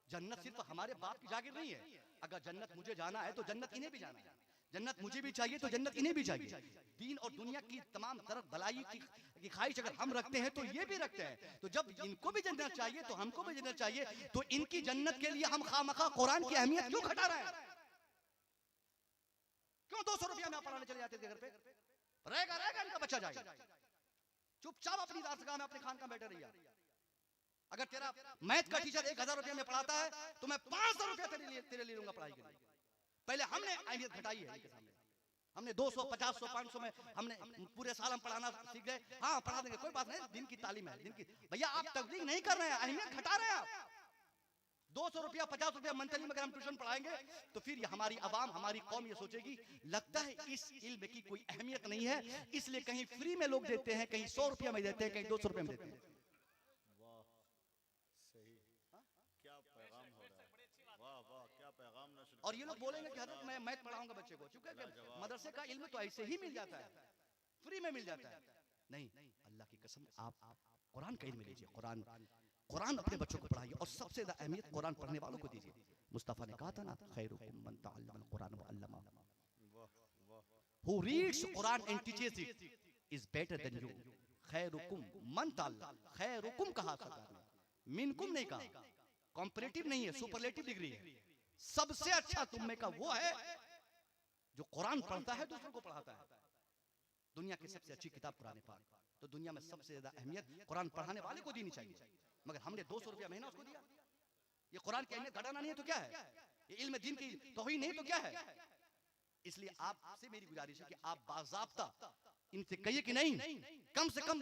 जन्नत सिर्फ हमारे बाप की जागीर नहीं है। अगर जन्नत मुझे जाना है तो जन्नत इन्हें भी जाना है, जन्नत मुझे भी चाहिए तो जन्नत इन्हें भी चाहिए। दीन और दुनिया की तमाम तरफ भलाई की ख्वाहिश अगर हम रखते हैं तो ये भी रखते हैं। तो जब इनको भी जन्नत चाहिए तो हमको भी जन्नत चाहिए। तो इनकी जन्नत के लिए हम खामखा कुरान की अहमियत क्यों घटा रहे हैं? क्यों 200 रुपया में पढ़ाने चले जाते थे घर पे? रहेगा इनका बच्चा जाएगा। चुपचाप अपनी दारसगाह में अपने खानका बैठे रहिए। अगर तेरा मैथ का टीचर 1,000 रुपया में पढ़ाता है तो मैं 500 रुपया तेरे लिए लूंगा पढ़ाई के लिए। पहले हमने अहमियत घटाई है इनके सामने। हमने 200, 500, 500 में हमने पूरे साल हम पढ़ाना सीख गए। हाँ पढ़ा देंगे, कोई बात नहीं, दिन की तालीम है, दिन की। भैया आप तबलीग नहीं कर रहे हैं, अहमियत घटा रहे हैं आप। 200 रुपया 50 रुपया मंथली में अगर हम ट्यूशन पढ़ाएंगे तो फिर हमारी आवाम, हमारी कौम ये सोचेगी लगता है इस इल्म की कोई अहमियत नहीं है, इसलिए कहीं फ्री में लोग देते हैं, कहीं 100 रुपया में देते हैं, कहीं 200 रुपया में देते हैं। वाह सही, क्या पैगाम हो रहा है, वाह वाह क्या पैगाम नशर। और ये लोग बोलेंगे कि हजरत मैं मैथ पढ़ाऊंगा बच्चे को, चूंकि मदरसे का इल्म तो ऐसे ही मिल जाता है, फ्री में मिल जाता है। नहीं, अल्लाह की कसम आप कुरान का इल्म लीजिए, कुरान अपने बच्चों को पढ़ाइए और सबसे ज्यादा अहमियत कुरान पढ़ने वालों को दीजिए। मुस्तफा ने कहा था ना, खैरुकुम मन तअल्लमल कुरान व अल्लमा। Who reads Quran and teaches it is better than you. खैरुकुम मन तअल्लम, खैरुकुम कहा सरकार ने, मिनकुम नहीं कहा। कॉम्परेटिव नहीं है, सुपरलेटिव डिग्री है। सबसे अच्छा तुम में का वो है जो कुरान पढ़ता है, दूसरों को पढ़ाता है। दुनिया की सबसे अच्छी किताब कुरान पाक, तो दुनिया में सबसे ज्यादा अहमियत कुरान पढ़ाने वाले को देनी चाहिए। मगर हमने 200 रुपया महीना उसको दिया। ये कुरान की अहमियत घटाना नहीं है तो क्या है? ये इल्म दीन की तौहीन नहीं तो क्या है? इसलिए आपसे मेरी गुजारिश है कि आप बाज़ाब्ता इनसे कहिए कि नहीं, कम से कम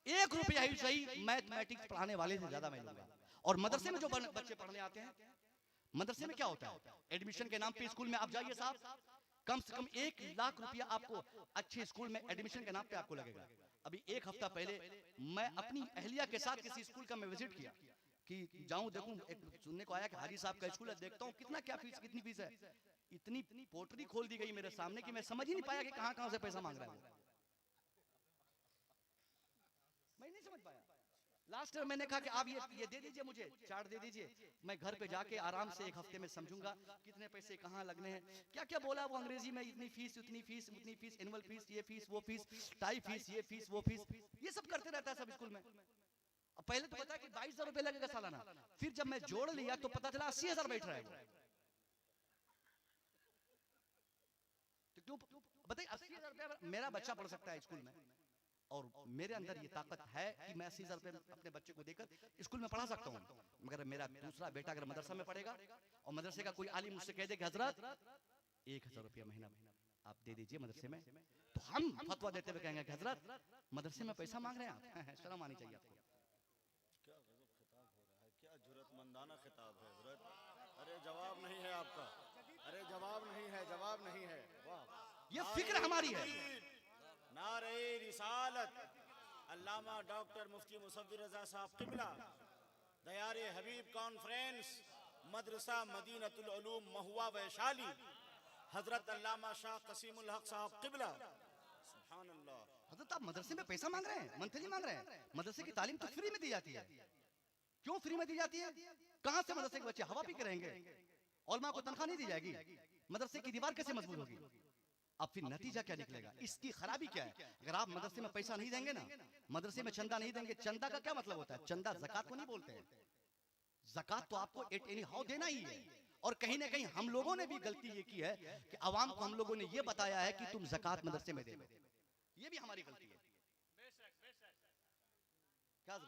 1 रुपया ही सही मैथमेटिक्स पढ़ाने वाले से ज्यादा मैं लूंगा। और मदरसे में जो बच्चे पढ़ने आते हैं, मदरसे में क्या होता है, एडमिशन के नाम पे स्कूल में आप जाइए साहब, कम से कम 1 लाख रुपया आपको अच्छे स्कूल में एडमिशन के नाम पे आपको लगेगा। अभी 1 हफ्ता पहले मैं अपनी अहलिया के साथ किसी स्कूल का मैं विजिट किया कि जाऊं देखूं, एक सुनने को आया कि हाजी साहब का स्कूल है, देखता हूं कितना क्या फीस, कितनी फीस है। इतनी पोटरी खोल दी गई मेरे सामने कि मैं समझ ही नहीं पाया कि कहां कहां से पैसा मांग रहा है। मैं नहीं समझ पाया। लास्ट ईयर मैंने कहा कि आप ये दे दीजिए, मुझे चार्ट दे दीजिए, मैं घर पे जाके आराम से एक हफ्ते में समझूंगा कितने पैसे कहाँ लगने हैं। क्या क्या बोला वो अंग्रेजी में, इतनी फीस उतनी फीस उतनी फीस, एनुअल फीस, ये फीस वो फीस, टाई फीस, ये फीस वो फीस, ये सब करते रहता है सब स्कूल में। अब पहले तो पता कि 22,000 रुपए लगेगा सालाना, फिर जब मैं जोड़ लिया तो पता चला 80,000 बैठ रहा है। तो क्यों बताइए, 80,000 रुपया मेरा बच्चा पढ़ सकता है स्कूल में, और मेरे अंदर ये ताकत है कि मैं 80,000 रुपए अपने बच्चे को देकर स्कूल में पढ़ा सकता हूँ। मगर मेरा दूसरा बेटा अगर मदरसा में पढ़ेगा और मदरसे का कोई आलिम मुझसे कह दे कि हजरत 1,000 रुपया महीना आप दे दीजिए मदरसे में, तो हम फतवा देते हुए कहेंगे कि हजरत मदरसे में पैसा मांग रहे हैं आप, शर्म आनी चाहिए आपको। क्या गजब खिताब हो रहा है, क्या जुर्रतमंदाना खिताब है हजरत। अरे जवाब नहीं है आपका, अरे जवाब नहीं है, जवाब नहीं है। वाह, ये फिक्र हमारी है। नारे रिसालत अल्लामा डॉक्टर मुफ्ती मुसव्विर रजा साहब क़िबला, दयारे हबीब कॉन्फ्रेंस, मदरसा मदीनतुल उलूम महुआ वैशाली, हजरत अल्लामा शाह कसीमुल हक साहब क़िबला। सुभान अल्लाह। हजरत आप मदरसे में पैसा मांग रहे हैं, मंथली मांग रहे हैं? मदरसे की तालीम तो फ्री में दी जाती है। क्यों फ्री में दी जाती है? कहां से मदरसे के बच्चे हवा पी के रहेंगे? औलमा को तनख्वाह नहीं दी जाएगी? मदरसे की दीवार कैसे मजबूत होगी? अब फिर नतीजा क्या निकलेगा? इसकी खराबी क्या है? अगर आप मदरसे में पैसा नहीं देंगे ना, मदरसे में चंदा नहीं देंगे, चंदा का क्या मतलब होता है? चंदा ज़कात को नहीं बोलते हैं। ज़कात तो आपको एट एनी हाउ देना ही है। और कहीं ना कहीं हम लोगों ने भी गलती ये की है कि अवाम को हम लोगों ने ये बताया है कि तुम ज़कात मदरसे में दे दो, ये भी हमारी गलती है। क्या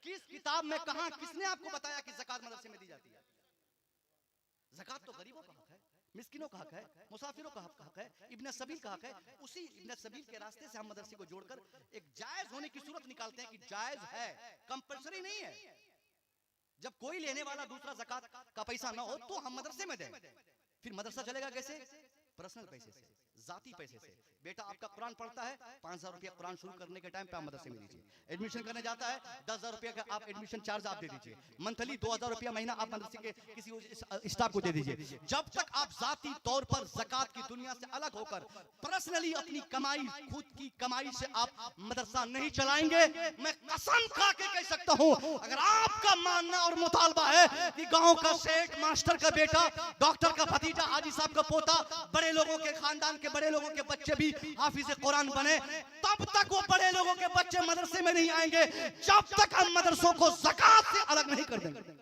किस किताब में कहा, किसने आपको बताया कि ज़कात मदरसे में दी जाती है? ज़कात तो गरीबों का हक है, मिस्किनों का हक है, मुसाफिरों का हक है, इब्न सबील का हक है। उसी इब्न सबील के रास्ते से हम मदरसे को जोड़कर एक जायज होने की सूरत निकालते हैं कि जायज है, कंपल्सरी नहीं है। जब कोई लेने वाला दूसरा ज़कात का पैसा ना हो तो हम मदरसे में दें। फिर मदरसा चलेगा कैसे? पर्सनल पैसे से, जाती पैसे से। बेटा आपका कुरान पढ़ता है, 5,000 रुपया कुरान शुरू करने के टाइम पे आप मदरसे में दीजिए। एडमिशन करने जाता है, 10,000 रुपया का आप एडमिशन चार्ज आप दे दीजिए। मंथली 2,000 रुपया महीना आप मदरसे के किसी स्टाफ को दे दीजिए। जब तक आप जाती तौर पर ज़कात की दुनिया से अलग होकर पर्सनली अपनी कमाई, खुद की कमाई से आप मदरसा नहीं चलाएंगे, मैं कसम खा के कह सकता हूं, अगर आपका मानना और मुतालबा है कि गांव का सेठ, मास्टर का बेटा, डॉक्टर का भतीजा, हाजी साहब का पोता, बड़े लोगों के खानदान के बड़े लोगों के बच्चे भी हाफिज कुरान बने, तब तक वो बड़े लोगों के बच्चे मदरसे में नहीं आएंगे जब तक हम मदरसों को ज़कात से अलग नहीं कर देंगे।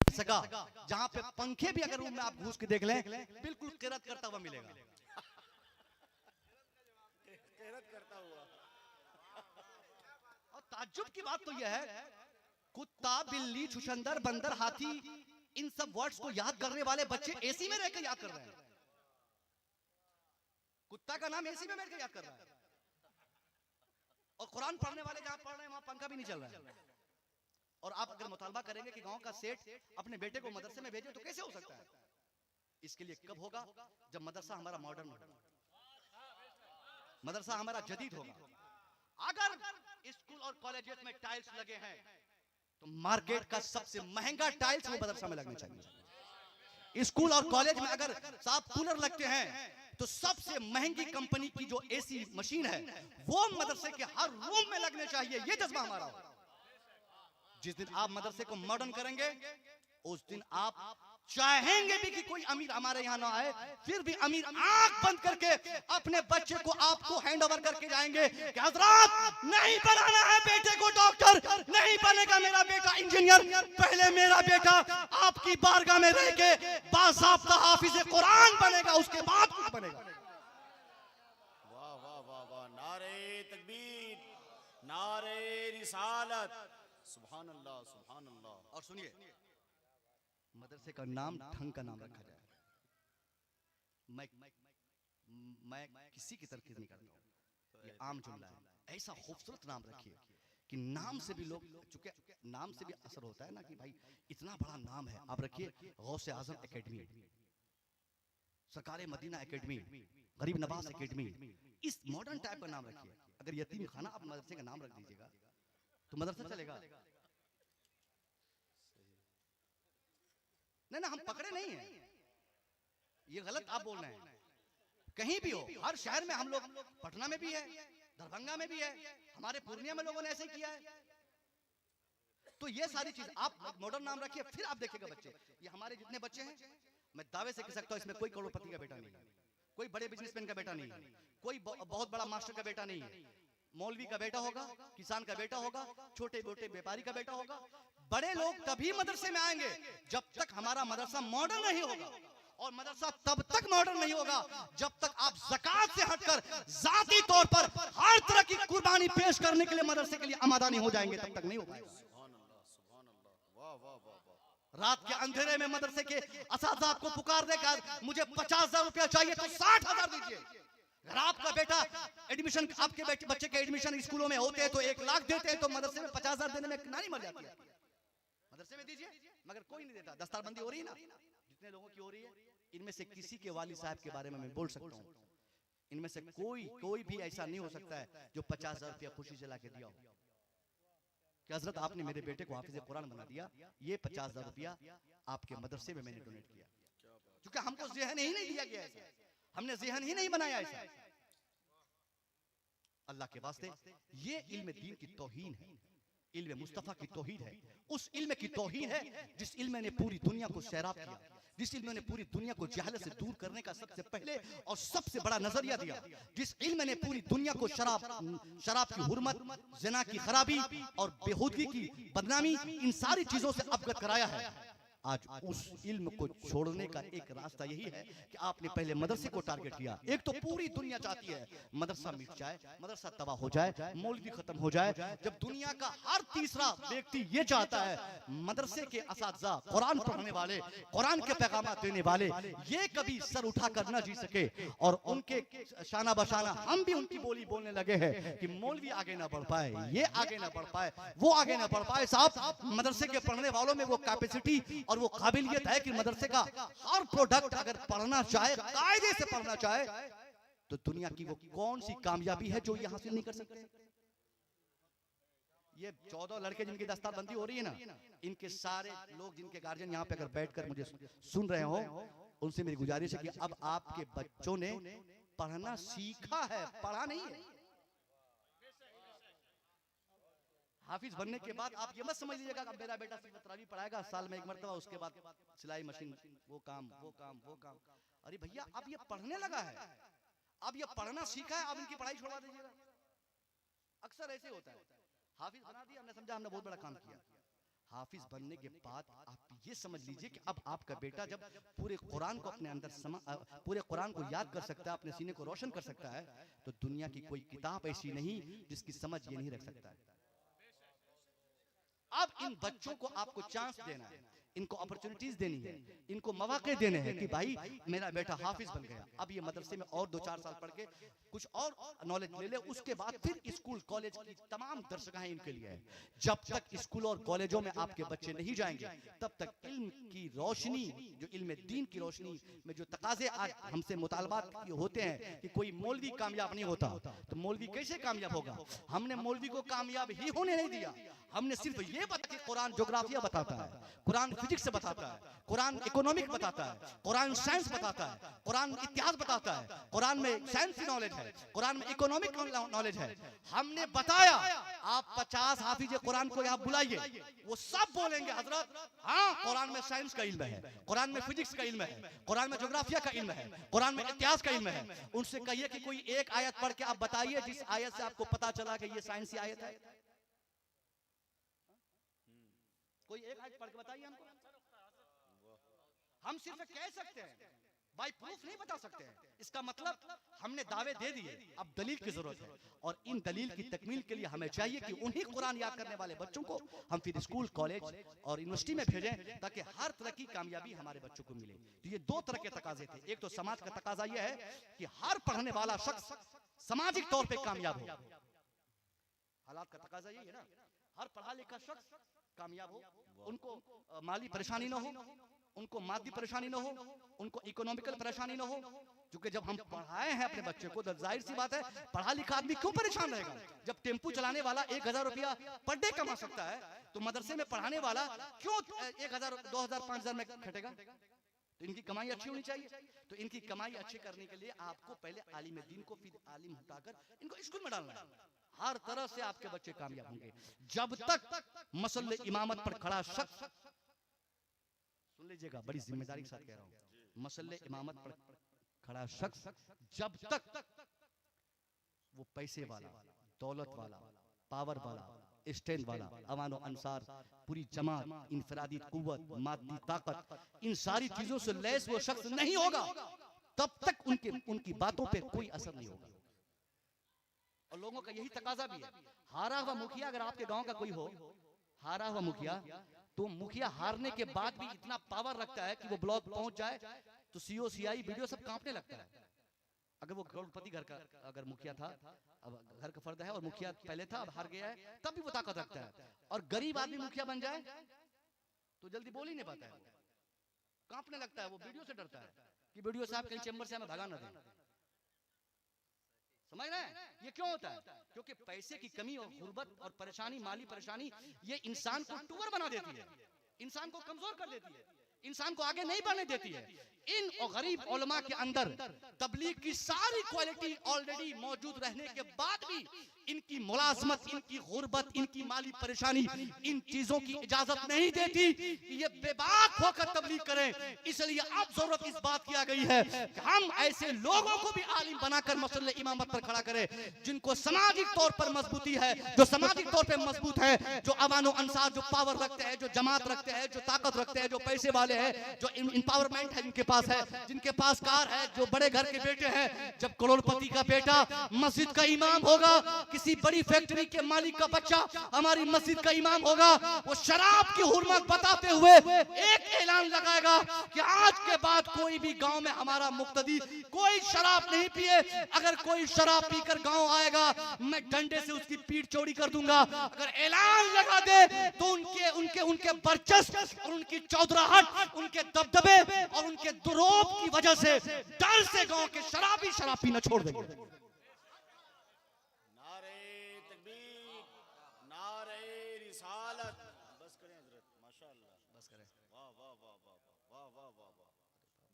सका जहां पे पंखे भी अगर रूम में आप घुस के देख लें, बिल्कुल किरत करता हुआ मिलेगा। किरत करता हुआ। और ताज्जुब की बात तो यह है, कुत्ता, बिल्ली, छुछंदर, बंदर, हाथी, इन सब वर्ड्स को याद करने वाले बच्चे एसी में रहकर याद कर रहे हैं। कुत्ता का नाम एसी में बैठकर याद कर रहा है, और कुरान पढ़ने वाले जहां पढ़ रहे हैं वहां पंखा भी नहीं चल रहा है। और आप अगर मुतालबा करेंगे कि गांव का सेठ अपने बेटे को मदरसे में भेजे, तो कैसे हो सकता है? इसके लिए कब होगा? जब मदरसा हमारा मॉडर्न होगा, मदरसा हमारा जदीद होगा। अगर स्कूल और कॉलेजेस में टाइल्स लगे हैं तो मार्केट का सबसे महंगा टाइल्स वो मदरसा में लगने चाहिए। स्कूल और कॉलेज में अगर साफ कूलर लगते हैं तो सबसे महंगी कंपनी की जो एसी मशीन है वो मदरसे के हर रूम में लगने चाहिए। ये जज्बा हमारा हो। जिस दिन आप मदरसे को मॉडर्न करेंगे उस दिन आप चाहेंगे भी कि कोई अमीर हमारे यहाँ ना आए, फिर भी अमीर आंख बंद करके अपने बच्चे को आपको हैंड ओवर करके जाएंगे कि हजरत नहीं बनाना है बेटे को डॉक्टर, नहीं बनेगा मेरा बेटा इंजीनियर, पहले मेरा बेटा आपकी बारगाह में रह के बासाब्ता हाफिज कुरान बनेगा, उसके बाद कुछ बनेगा। वाह वाह वाह वाह, नारे तकबीर, नारे रिसालत, सुभान अल्लाह सुभान अल्लाह। और सुनिए, मदरसे का नाम ढंग का नाम रखा जाए। मैं किसी की तरकीब नहीं करता हूँ, ये आम जुमला है। ऐसा खूबसूरत नाम रखिए कि नाम से भी लोग, चूंकि नाम से भी असर होता है ना कि भाई इतना बड़ा नाम है। आप रखिए गौसे आजम एकेडमी, सरकार मदीना एकेडमी, गरीब नवाज एकेडमी, इस मॉडर्न टाइप का नाम रखिए। अगर यतीम खाना आप मदरसे का नाम रख दीजिएगा तो मदरसा चलेगा? नहीं ना, हम पकड़े नहीं हैं, ये गलत आप बोल रहे हैं। कहीं भी हो, हर शहर में हम लोग, पटना में भी है, दरभंगा में भी है, हमारे पूर्णिया में लोगों ने ऐसे किया है। तो ये सारी चीज आप मॉडर्न नाम रखिए, फिर आप देखिएगा बच्चे, ये हमारे जितने बच्चे हैं, मैं दावे से कह सकता हूं इसमें कोई करोड़पति का बेटा नहीं है, कोई बड़े बिजनेसमैन का बेटा नहीं है, कोई बहुत बड़ा मास्टर का बेटा नहीं है। मौलवी का बेटा होगा, किसान का बेटा होगा, छोटे मोटे व्यापारी का बेटा होगा। बड़े लोग तभी मदरसे में आएंगे जब तक हमारा मदरसा मॉडर्न नहीं होगा, और मदरसा तब तक मॉडर्न नहीं होगा जब तक आप ज़कात से हटकर जाती तौर पर हर तरह की कुर्बानी पेश करने के लिए मदरसे के लिए आमादा नहीं हो जाएंगे, तब तक नहीं हो पाएगा। सुभान अल्लाह सुभान अल्लाह, वाह वाह वाह वाह। रात के अंधेरे में मदरसे के असातिज़ा आपको पुकार देकर मुझे 50,000 रुपया चाहिए तो 60,000 दीजिए। अगर आपका बेटा एडमिशन, आपके बच्चे के एडमिशन स्कूलों में होते हैं तो 1 लाख देते हैं, तो मदरसे में 50,000 देने में नानी मर जाती है। मदरसे में दीजिए, मगर कोई नहीं देता। दस्तारबंदी हो रही है ना, जितने लोगों की हो रही है, इनमें से किसी के वालिद साहब के बारे में मैं बोल सकता हूँ, इनमें से कोई भी ऐसा नहीं हो सकता है जो 50,000 रुपया खुशी से लाके दिया हो कि हजरत आपने मेरे बेटे को हाफिज कुरान बना दिया, ये 50,000 रुपया आपके मदरसे में मैंने डोनेट किया। क्योंकि हमको ज़हन ही नहीं दिया गया ऐसा, हमने ज़हन ही नहीं बनाया ऐसा। अल्लाह के वास्ते ये इल्म दीन की तौहीन है, इल्म मुस्तफ़ा की तौहीन है, उस इल्म की तौहीन है जिस इल्म ने पूरी दुनिया को सैराब किया, जिस इल्म ने पूरी दुनिया को जहालत से दूर करने का सबसे पहले और सबसे बड़ा नजरिया दिया, जिस इल्म ने पूरी दुनिया को शराब की हुर्मत, ज़िना की खराबी और बेहूदगी की बदनामी, इन सारी चीजों से अवगत कराया है। आज उस इल्म को छोड़ने का एक रास्ता यही है कि आपने पहले मदरसे को टारगेट किया। एक तो पूरी दुनिया चाहती है मदरसा मिट जाए, मदरसा तबाह हो जाए, मौलवी खत्म हो जाए, जब दुनिया का हर तीसरा व्यक्ति ये चाहता है मदरसे के असातिज़ा, कुरान पढ़ने वाले, कुरान के पैगाम देने वाले, ये कभी सर उठा कर न जी सके, और उनके शाना बशाना हम भी उनकी बोली बोलने लगे हैं कि मौलवी आगे ना बढ़ पाए, ये आगे ना बढ़ पाए, वो आगे ना बढ़ पाए। साहब, मदरसे के पढ़ने वालों में वो कैपेसिटी और वो काबिलियत है कि मदरसे का हर प्रोडक्ट अगर पढ़ना चाहे, कायदे से पढ़ना चाहे, तो दुनिया की वो कौन सी कामयाबी है जो ये हासिल नहीं कर सकते। ये 14 लड़के जिनकी दस्तारबंदी हो रही है ना, इनके सारे लोग, जिनके गार्जियन यहाँ पे अगर बैठकर मुझे सुन रहे हो, उनसे मेरी गुजारिश है कि अब आपके बच्चों ने पढ़ना सीखा है, पढ़ा नहीं है। हाफिज बनने के बाद आप ये मत समझ लीजिएगा कि मेरा बेटा सिर्फ तरावी पढ़ाएगा साल में एक मरतबा, उसके बाद सिलाई मशीन, वो काम। अरे भैया, अब ये पढ़ने लगा है, अब ये पढ़ना सीखा है, अब इनकी पढ़ाई छोड़ा दीजिएगा। अक्सर ऐसे होता है, हाफिज बना दिया, हमने समझा हमने बहुत बड़ा काम किया। हाफिज बनने के बाद आप ये समझ लीजिए कि अब आपका बेटा जब पूरे कुरान को अपने अंदर पूरे कुरान को याद कर सकता है, अपने सीने को रोशन कर सकता है, तो दुनिया की कोई किताब ऐसी नहीं जिसकी समझ ये नहीं रख सकता है। अब इन बच्चों को आपको चांस देना है, इनको अपॉर्चुनिटीज देनी है, इनको मौके देने हैं कि भाई मेरा बेटा हाफिज बन गया, अब ये मदरसे में और 2-4 साल पढ़ के कुछ और नॉलेज ले ले, उसके बाद फिर स्कूल कॉलेज की तमाम दरसगाहें इनके लिए है। जब तक स्कूल और कॉलेजों में आपके बच्चे नहीं जाएंगे, तब तक इल्म की रोशनी, जो इल्म दीन की रोशनी में जो तकाजे आज हमसे मुतालबात होते हैं कि कोई मौलवी कामयाब नहीं होता, तो मौलवी कैसे कामयाब होगा? हमने मौलवी को कामयाब ही होने नहीं दिया, हमने सिर्फ ये बताया कि कुरान ज्योग्राफिया बताता है, कुरान फिजिक्स से बताता है, कुरान इकोनॉमिक बताता है, कुरान साइंस बताता है, कुरान इतिहास बताता है, कुरान में साइंस की नॉलेज है, कुरान में इकोनॉमिक नॉलेज है। हमने बताया, आप 50 हाफिज कुरान को यहाँ बुलाइए, वो सब बोलेंगे हजरत हाँ कुरान में साइंस का इल्म है, कुरान में फिजिक्स का इल्म है, कुरान में ज्योग्राफिया का इल्म है, कुरान में इतिहास का इल्म है। उनसे कहिए कि कोई एक आयत पढ़ के आप बताइए जिस आयत से आपको पता चला कि ये साइंस की आयत है। कोई एक आयत पढ़ के बताइए हमको। हम सिर्फ कह सकते हैं, बाय प्रूफ नहीं बता सकते हैं। इसका मतलब हमने दावे दे दिए, अब दलील की जरूरत है, और इन दलील की तकमील के लिए हमें चाहिए कि उन्हीं कुरान याद करने वाले बच्चों को हम फिर स्कूल, कॉलेज और यूनिवर्सिटी में भेजें, ताकि हर तरह की कामयाबी हमारे बच्चों को मिले। तो ये दो तरह के तकाजे थे। एक तो समाज का तकाजा यह है कि हर पढ़ने वाला शख्स सामाजिक तौर पर कामयाब हो, हालात का तकाजा यही है ना, हर पढ़ा लिखा शख्स कामयाब हो, उनको माली परेशानी ना हो, उनको मादी परेशानी ना हो, उनको इकोनॉमिकल परेशानी ना हो। क्योंकि जब हम पढ़ाए हैं अपने बच्चे को तो जाहिर सी बात है पढ़ा लिखा आदमी क्यों परेशान रहेगा। जब टेम्पू चलाने वाला 1000 रुपया पर डे कमा सकता है, तो मदरसे में पढ़ाने वाला क्यों 1000, 2000, 5000 में खटेगा। तो इनकी कमाई अच्छी होनी चाहिए। तो इनकी कमाई अच्छी करने के लिए आपको पहले आलिम दीन को फिर आलिम हटाकर इनको स्कूल में डालना है। हर तरह से आपके बच्चे कामयाब होंगे। जब तक मसले इमामत पर खड़ा शख्स, सुन लीजिएगा बड़ी जिम्मेदारी के साथ कह रहा हूं, मसले इमामत पर खड़ा शख्स जब तक वो पैसे वाला, दौलत वाला, पावर वाला, स्टैंड वाला, अवानो अंसार, पूरी जमात, इनफरादी कुव्वत, मादी ताकत, इन सारी चीजों से लैस वो शख्स नहीं होगा, तब तक उनकी बातों पे कोई असर नहीं होगा। और लोगों का यही तकाजा भी है। हारा हुआ मुखिया अगर आपके गांव का कोई हो, हारा हुआ मुखिया, तो मुखिया हारने के बाद भी इतना पावर रखता है कि वो ब्लॉक पहुंच जाए तो सीओ सीआई वीडियो सब कांपने लगता है। अगर वो करोड़पति घर का अगर मुखिया था, अब घर का फर्द है और मुखिया पहले था अब हार गया है, तब भी वो ताकत रखता है। और गरीब आदमी मुखिया बन जाए तो जल्दी बोल ही नहीं पाता है, कांपने लगता है, वो वीडियो से डरता है कि वीडियो साहब कहीं चैम्बर से हमें भगा ना दें। समझ रहे हैं ये क्यों होता है? क्योंकि पैसे की कमी और गुर्बत और परेशानी, माली परेशानी, ये इंसान को टूअर बना देती है, इंसान को कमजोर कर देती है, इंसान को आगे नहीं बढ़ने देती है। इन और गरीब उलमा के अंदर तबलीग की सारी क्वालिटी ऑलरेडी मौजूद रहने के बाद भी इनकी मुलाजमत, इनकी गुर्बत, इनकी माली परेशानी इन चीजों की इजाजत नहीं देती कि ये बेबाक होकर तबलीग करें। इसलिए अब जरूरत इस बात की आ गई है कि हम ऐसे लोगों को भी आलिम बनाकर मसले इमामत पर खड़ा करें, जिनको सामाजिक तौर पर मजबूती है, जो सामाजिक तौर पर मजबूत है, जो अवानो अंसार, जो पावर रखते हैं, जो जमात रखते हैं, जो ताकत रखते हैं, जो पैसे वाले हैं, जो इंपावरमेंट है जिनके पास है, जिनके पास कार है, जो बड़े घर के बेटे हैं। जब करोड़पति का बेटा मस्जिद का इमाम होगा, किसी बड़ी फैक्ट्री के मालिक का बच्चा हमारी मस्जिद का इमाम होगा, वो शराब की हुर्मत बताते हुए एक ऐलान लगाएगा कि आज के बाद कोई भी गांव में हमारा मुक्तदी कोई शराब नहीं पिए। अगर कोई शराब पीकर गांव आएगा मैं डंडे से उसकी पीठ चौड़ी कर दूंगा। अगर ऐलान लगा दे तो उनके वर्चस्व और उनकी चौधराहट, उनके दबदबे और उनके दुरोप की वजह से डर से गांव के शराबी शराब पीना छोड़ देंगे। बस करें हजरत, माशाअल्लाह, बस करें। वाह वाह वाह वाह वाह वाह वाह वाह,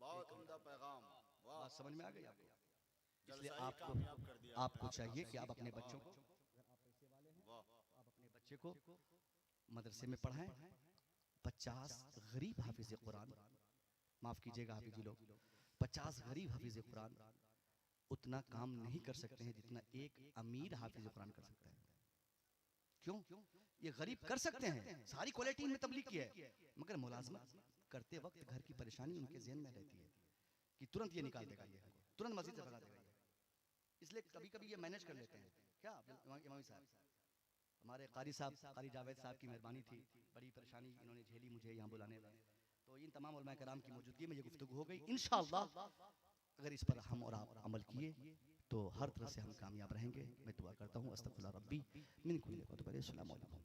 बहुत उम्दा पैगाम। वाह, समझ में आ गई आपको? इसलिए कामयाब कर दिया आपको चाहिए कि आप अपने बच्चों को, आप अपने बच्चे को मदरसे में पढ़ाएं। 50 गरीब हाफिज कुरान, माफ कीजिएगा हाफिजी लोग, 50 गरीब हाफिज कुरान उतना काम नहीं कर सकते हैं जितना एक अमीर हाफिज कुरान कर सकता है। क्यों? ये गरीब कर सकते हैं, सारी क्वालिटी इनमें तबलीग की है, मगर मुलाजमत करते वक्त घर की परेशानी उनके ज़हन में रहती है कि तुरंत ये निकाल देगा, ये तुरंत मस्जिद से भगा देगा। इसलिए कभी कभी ये मैनेज कर लेते हैं। क्या इमामी साहब, हमारे कारी साहब, कारी जावेद साहब की मेहरबानी थी, बड़ी परेशानी इन्होंने झेली मुझे यहाँ बुलाने में, तो इन तमाम उलमा कराम की मौजूदगी में ये गुफ्तगू हो गई। इंशाअल्लाह अगर इस पर हम और आप अमल किए तो हर तरह से हम कामयाब रहेंगे। मैं दुआ करता हूँ, अस्तगफिरुल्लाह रब्बी मिन कुल्ली व तौबा। अस्सलामु अलैकुम।